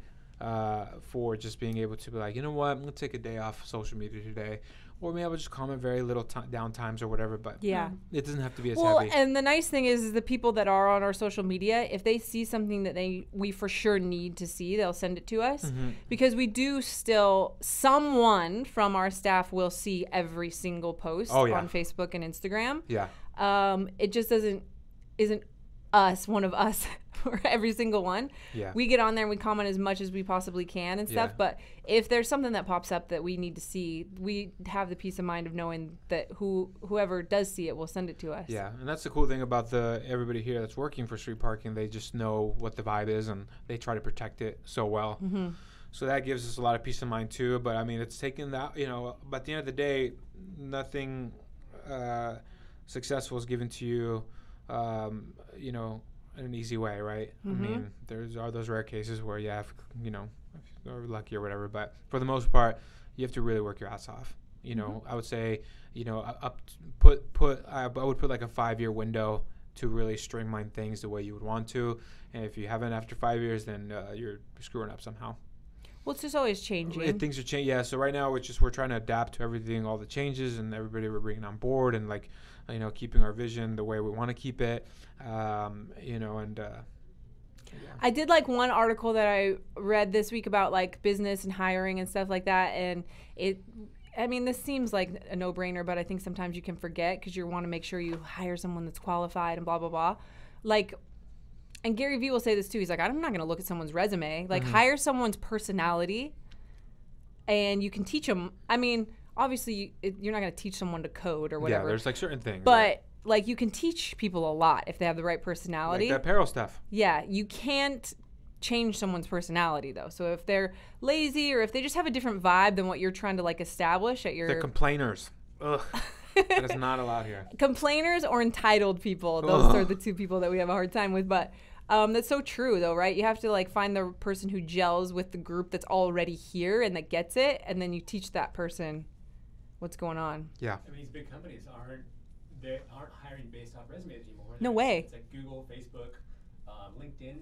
for just being able to be like, you know what, I'm gonna take a day off social media today, or maybe I would just comment very little down times or whatever. But it doesn't have to be as heavy. And the nice thing is the people that are on our social media, if they see something that we for sure need to see, they'll send it to us, because we do still, someone from our staff will see every single post on Facebook and Instagram. It just isn't us, one of us, for every single one. We get on there and we comment as much as we possibly can and stuff, but if there's something that pops up that we need to see, we have the peace of mind of knowing that whoever does see it will send it to us. And that's the cool thing about everybody here that's working for street parking. They just know what the vibe is, and they try to protect it so well. So that gives us a lot of peace of mind too. But I mean, it's taken that, but at the end of the day, nothing successful is given to you in an easy way, right? I mean, are those rare cases where if you're lucky or whatever, but for the most part, you have to really work your ass off. I would say, I would put like a 5-year window to really streamline things the way you would want to. And if you haven't after 5 years, then you're screwing up somehow. Well, it's just always changing. Things are changing. Yeah. So right now it's just we're trying to adapt to everything, all the changes, and everybody we're bringing on board, and like, you know, keeping our vision the way we want to keep it. You know, and yeah. I did like one article that I read this week about like business and hiring and stuff like that, and I mean, this seems like a no-brainer, but I think sometimes you can forget because you want to make sure you hire someone that's qualified and blah blah blah. Like, and Gary Vee will say this too. He's like, I'm not going to look at someone's resume. Like, hire someone's personality, and you can teach them. I mean, obviously, you're not going to teach someone to code or whatever. Yeah, there's like certain things. But right? like, you can teach people a lot if they have the right personality. Like that apparel stuff. Yeah, you can't change someone's personality though. So if they're lazy or if they just have a different vibe than what you're trying to like establish at your... They're complainers. Ugh. That is not allowed here. Complainers or entitled people. Those are the two people that we have a hard time with. But that's so true though, right? You have to like find the person who gels with the group that's already here and that gets it. And then you teach that person what's going on. Yeah. I mean, these big companies aren't hiring based off resumes anymore. No way. It's like Google, Facebook, LinkedIn.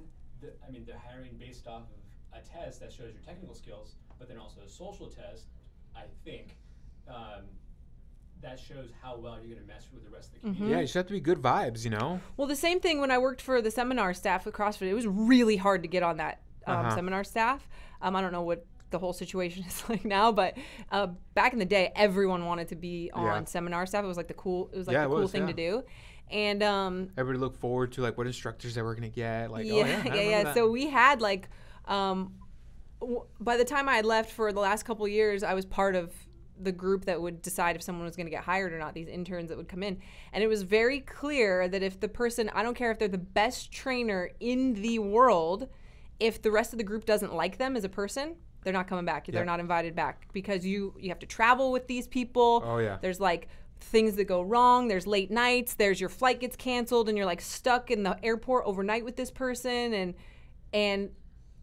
I mean, they're hiring based off of a test that shows your technical skills, but then also a social test, I think, that shows how well you're going to mesh with the rest of the community. Yeah, you just have to be good vibes, you know? Well, the same thing when I worked for the seminar staff with CrossFit. It was really hard to get on that seminar staff. I don't know what the whole situation is like now, but back in the day, everyone wanted to be on seminar staff. It was like the cool thing to do. And everybody looked forward to like what instructors they were gonna get. Like, So we had like, by the time I had left for the last couple of years, I was part of the group that would decide if someone was going to get hired or not. These interns that would come in, and it was very clear that if the person, I don't care if they're the best trainer in the world, if the rest of the group doesn't like them as a person, they're not coming back. They're not invited back because you have to travel with these people. Oh yeah. There's like things that go wrong. There's late nights. There's your flight gets canceled and you're like stuck in the airport overnight with this person. And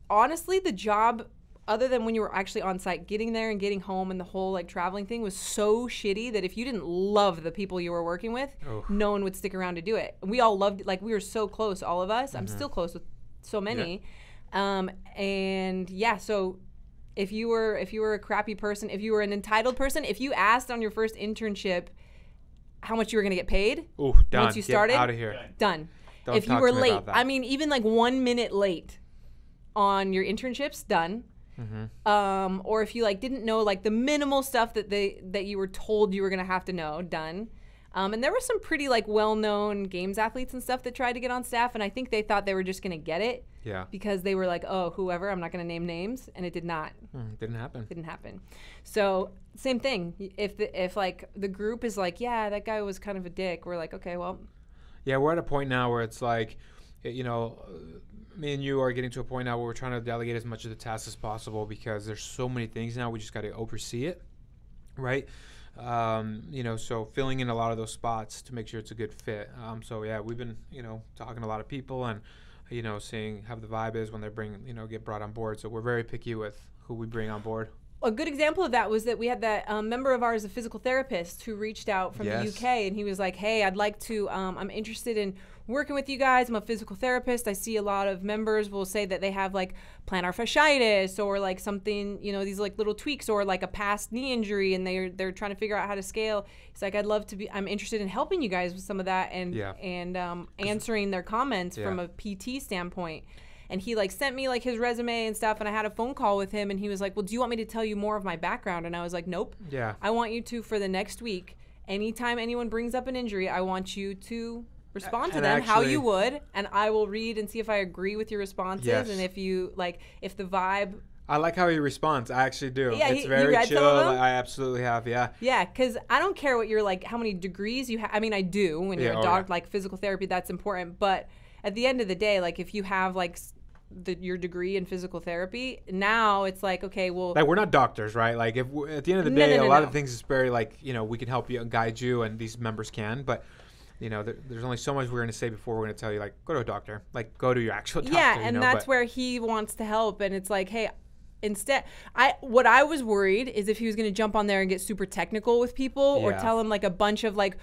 honestly, the job, other than when you were actually on site, getting there and getting home and the whole like traveling thing was so shitty that if you didn't love the people you were working with, no one would stick around to do it. And we all loved it. Like, we were so close, all of us. I'm still close with so many. And yeah, so if you were a crappy person, if you were an entitled person, if you asked on your first internship how much you were going to get paid, done. Once you started, get out of here. Done. Don't if you talk were to me late, about that. I mean, even like 1 minute late on your internships, done. Or if you like didn't know like the minimal stuff that you were told you were gonna have to know, done. And there were some pretty like well-known games athletes and stuff that tried to get on staff, and I think they thought they were just gonna get it. Yeah. Because they were like, oh, whoever, I'm not gonna name names, and it did not. Didn't happen. Didn't happen. So same thing. If like the group is like, yeah, that guy was kind of a dick, we're like, okay, well. Yeah, we're at a point now where it's like, you know, me and you are getting to a point now where we're trying to delegate as much of the tasks as possible because there's so many things now. We just got to oversee it, right? You know, so filling in a lot of those spots to make sure it's a good fit. So yeah, we've been, you know, talking to a lot of people and, you know, seeing how the vibe is when they get brought on board. So we're very picky with who we bring on board. A good example of that was that we had that member of ours, a physical therapist, who reached out from the UK, and he was like, hey, I'd like to, I'm interested in working with you guys. I'm a physical therapist. I see a lot of members will say that they have like plantar fasciitis or like something, you know, these like little tweaks or like a past knee injury, and they're trying to figure out how to scale. He's like, I'm interested in helping you guys with some of that and answering their comments from a PT standpoint. And he like sent me like his resume and stuff, and I had a phone call with him, and he was like, well, do you want me to tell you more of my background? And I was like, nope. Yeah. I want you to, for the next week, anytime anyone brings up an injury, I want you to respond to them how you would, and I will read and see if I agree with your responses, and if you like, if the vibe. I like how he responds. I actually do. Yeah, it's very chill. I absolutely have. Yeah. Yeah, because I don't care what you're like, how many degrees you have. I mean, I do when you're a doctor, like physical therapy, that's important. But at the end of the day, like if you have like your degree in physical therapy, now it's like, okay, well, like we're not doctors, right? Like if at the end of the day, a lot of things is very like, you know, we can help you and guide you, and these members can, but you know, there's only so much we're going to say before we're going to tell you, like, go to a doctor, like go to your actual doctor. Yeah, and that's where he wants to help, and it's like, hey, instead, what I was worried is if he was going to jump on there and get super technical with people or tell them like a bunch of like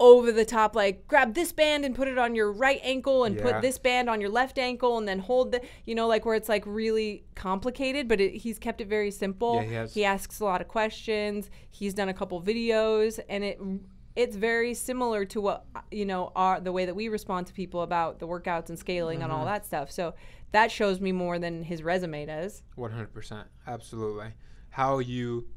over the top, like grab this band and put it on your right ankle and Yeah. put this band on your left ankle and then hold the, like where it's like really complicated, but he's kept it very simple. Yeah, he has. He asks a lot of questions. He's done a couple videos, and it's very similar to what, the way that we respond to people about the workouts and scaling and all that stuff. So that shows me more than his resume does. 100%. Absolutely. How you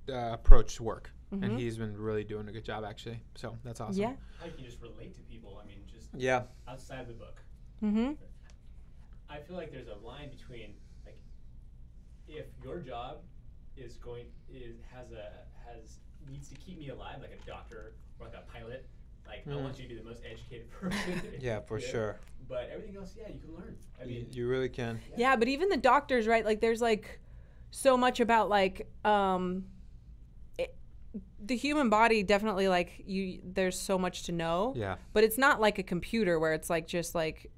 approach work. And he's been really doing a good job, actually. So that's awesome. Yeah. How you can just relate to people. I mean, just outside of the book. Mm-hmm. I feel like there's a line between, like, if your job needs to keep me alive, like a doctor or like a pilot, like I want you to be the most educated person. Yeah, for sure. But everything else, you can learn. I mean, You really can. Yeah, but even the doctors, right? Like, there's like so much about like the human body. Definitely, like there's so much to know. Yeah. But it's not like a computer where it's like just like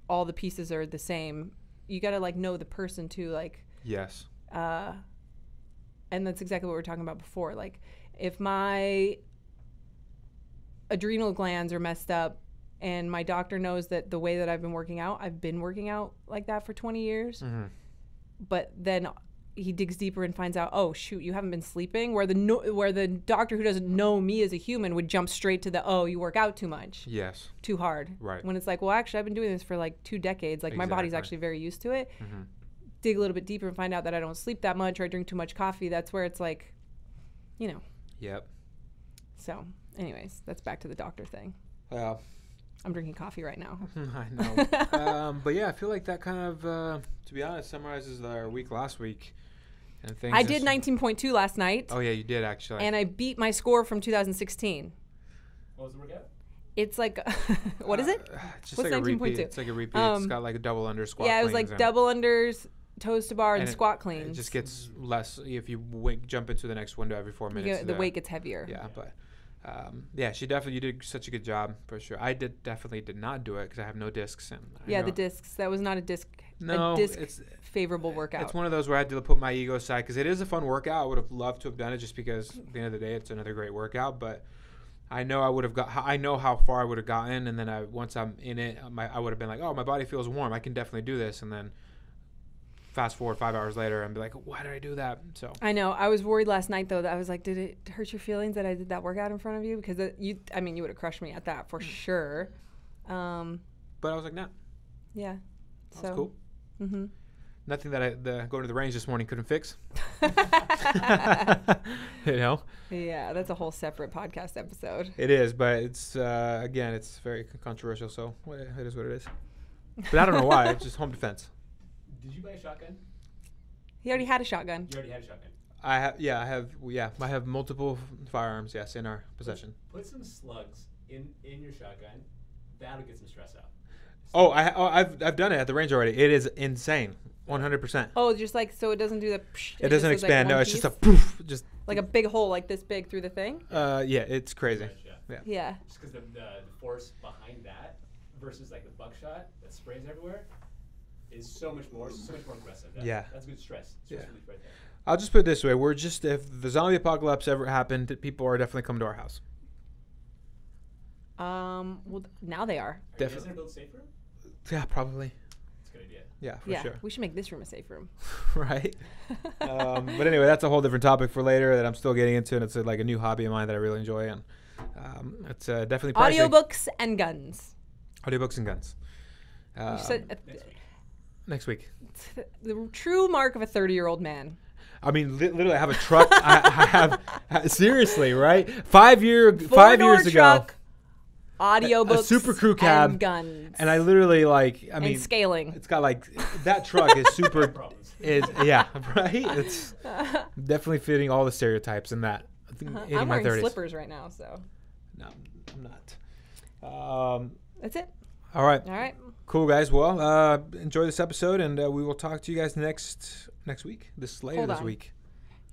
all the pieces are the same. You got to like know the person too. Like. Yes. And that's exactly what we were talking about before. Like, if my adrenal glands are messed up and my doctor knows that the way that I've been working out like that for 20 years, but then he digs deeper and finds out, oh, shoot, you haven't been sleeping, where the doctor who doesn't know me as a human would jump straight to you work out too much. Yes. Too hard. Right. When it's like, well, actually, I've been doing this for like 2 decades. Like, my body's actually very used to it. Dig a little bit deeper and find out that I don't sleep that much or I drink too much coffee. That's where it's like, Yep. So, anyways, that's back to the doctor thing. Well, I'm drinking coffee right now. I know. But yeah, I feel like that kind of, to be honest, summarizes our week last week. And things I did 19.2 last night. Oh, yeah, you did actually. And I beat my score from 2016. what was the workout? It's like, what is it? It's just What's like a repeat. 19.2? It's like a repeat. It's got like a double under squat. Yeah, it was cleans like and- double unders, toes to bar, and and squat It cleans. just gets less if you jump into the next window every 4 minutes. The weight gets heavier. Yeah, but yeah, you did such a good job for sure. I definitely did not do it because I have no discs. And The discs. That was not a disc. No, a disc it's favorable workout. It's one of those where I had to put my ego aside because it is a fun workout. I would have loved to have done it just because at the end of the day, it's another great workout. But I know I know how far I would have gotten, and then once I'm in it, I would have been like, oh, my body feels warm. I can definitely do this, and then fast forward 5 hours later and be like, why did I do that? So I know. I was worried last night though that I was like, did it hurt your feelings that I did that workout in front of you? Because you would have crushed me at that for sure. But I was like, nah. Yeah. That's cool. Mm-hmm. Nothing that going to the range this morning couldn't fix. Yeah, that's a whole separate podcast episode. It is, but it's again, it's very controversial. So it is what it is. But I don't know why. It's just home defense. Did you buy a shotgun? He already had a shotgun. You already had a shotgun. I have multiple firearms. Yes, in our possession. Put some slugs in your shotgun. That'll get some stress out. Oh, I've done it at the range already. It is insane. 100%. Oh, just like so it doesn't do the. It doesn't just is, expand. like, No, it's piece? just a poof. Just like a big hole, like this big through the thing. Yeah, it's crazy. Yeah. Just because the force behind that versus like the buckshot that sprays everywhere is so much more aggressive. That's good stress. Stress relief right there. I'll just put it this way: if the zombie apocalypse ever happened, people are definitely coming to our house. Well, now they are. Are you guys gonna build a safe room? Yeah, probably. That's a good idea. Yeah, for sure. We should make this room a safe room. Right. But anyway, that's a whole different topic for later that I'm still getting into, and it's like a new hobby of mine that I really enjoy, and it's definitely pricey. Audiobooks and guns. Audiobooks and guns. You said Next week. The true mark of a 30-year-old man. I mean, literally, I have a truck. I have seriously, right? 5 years ago. Truck, audiobooks, a Super Crew cab, and guns, and I literally and scaling. It's got that truck is super. Right. It's definitely fitting all the stereotypes in that. I'm wearing 30s. slippers right now, so. No, I'm not. That's it. All right. Cool, guys. Well, enjoy this episode, and we will talk to you guys next week. This week.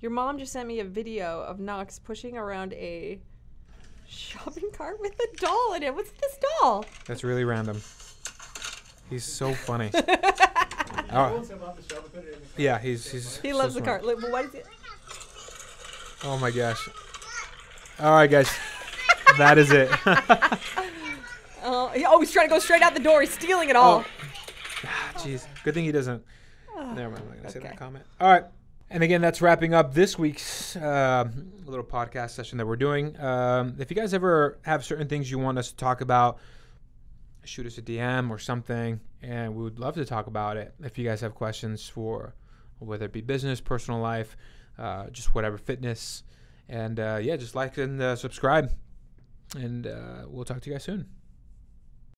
Your mom just sent me a video of Knox pushing around a shopping cart with a doll in it. What's this doll? That's really random. He's so funny. Yeah, he loves the cart. Why does it? Oh my gosh. All right, guys. That is it. He's trying to go straight out the door. He's stealing it all. Jeez. Good thing he doesn't. Never mind. I'm not going to say that comment. All right. And again, that's wrapping up this week's little podcast session that we're doing. If you guys ever have certain things you want us to talk about, shoot us a DM or something, and we would love to talk about it. If you guys have questions for whether it be business, personal life, just whatever, fitness. And just like and subscribe. And we'll talk to you guys soon.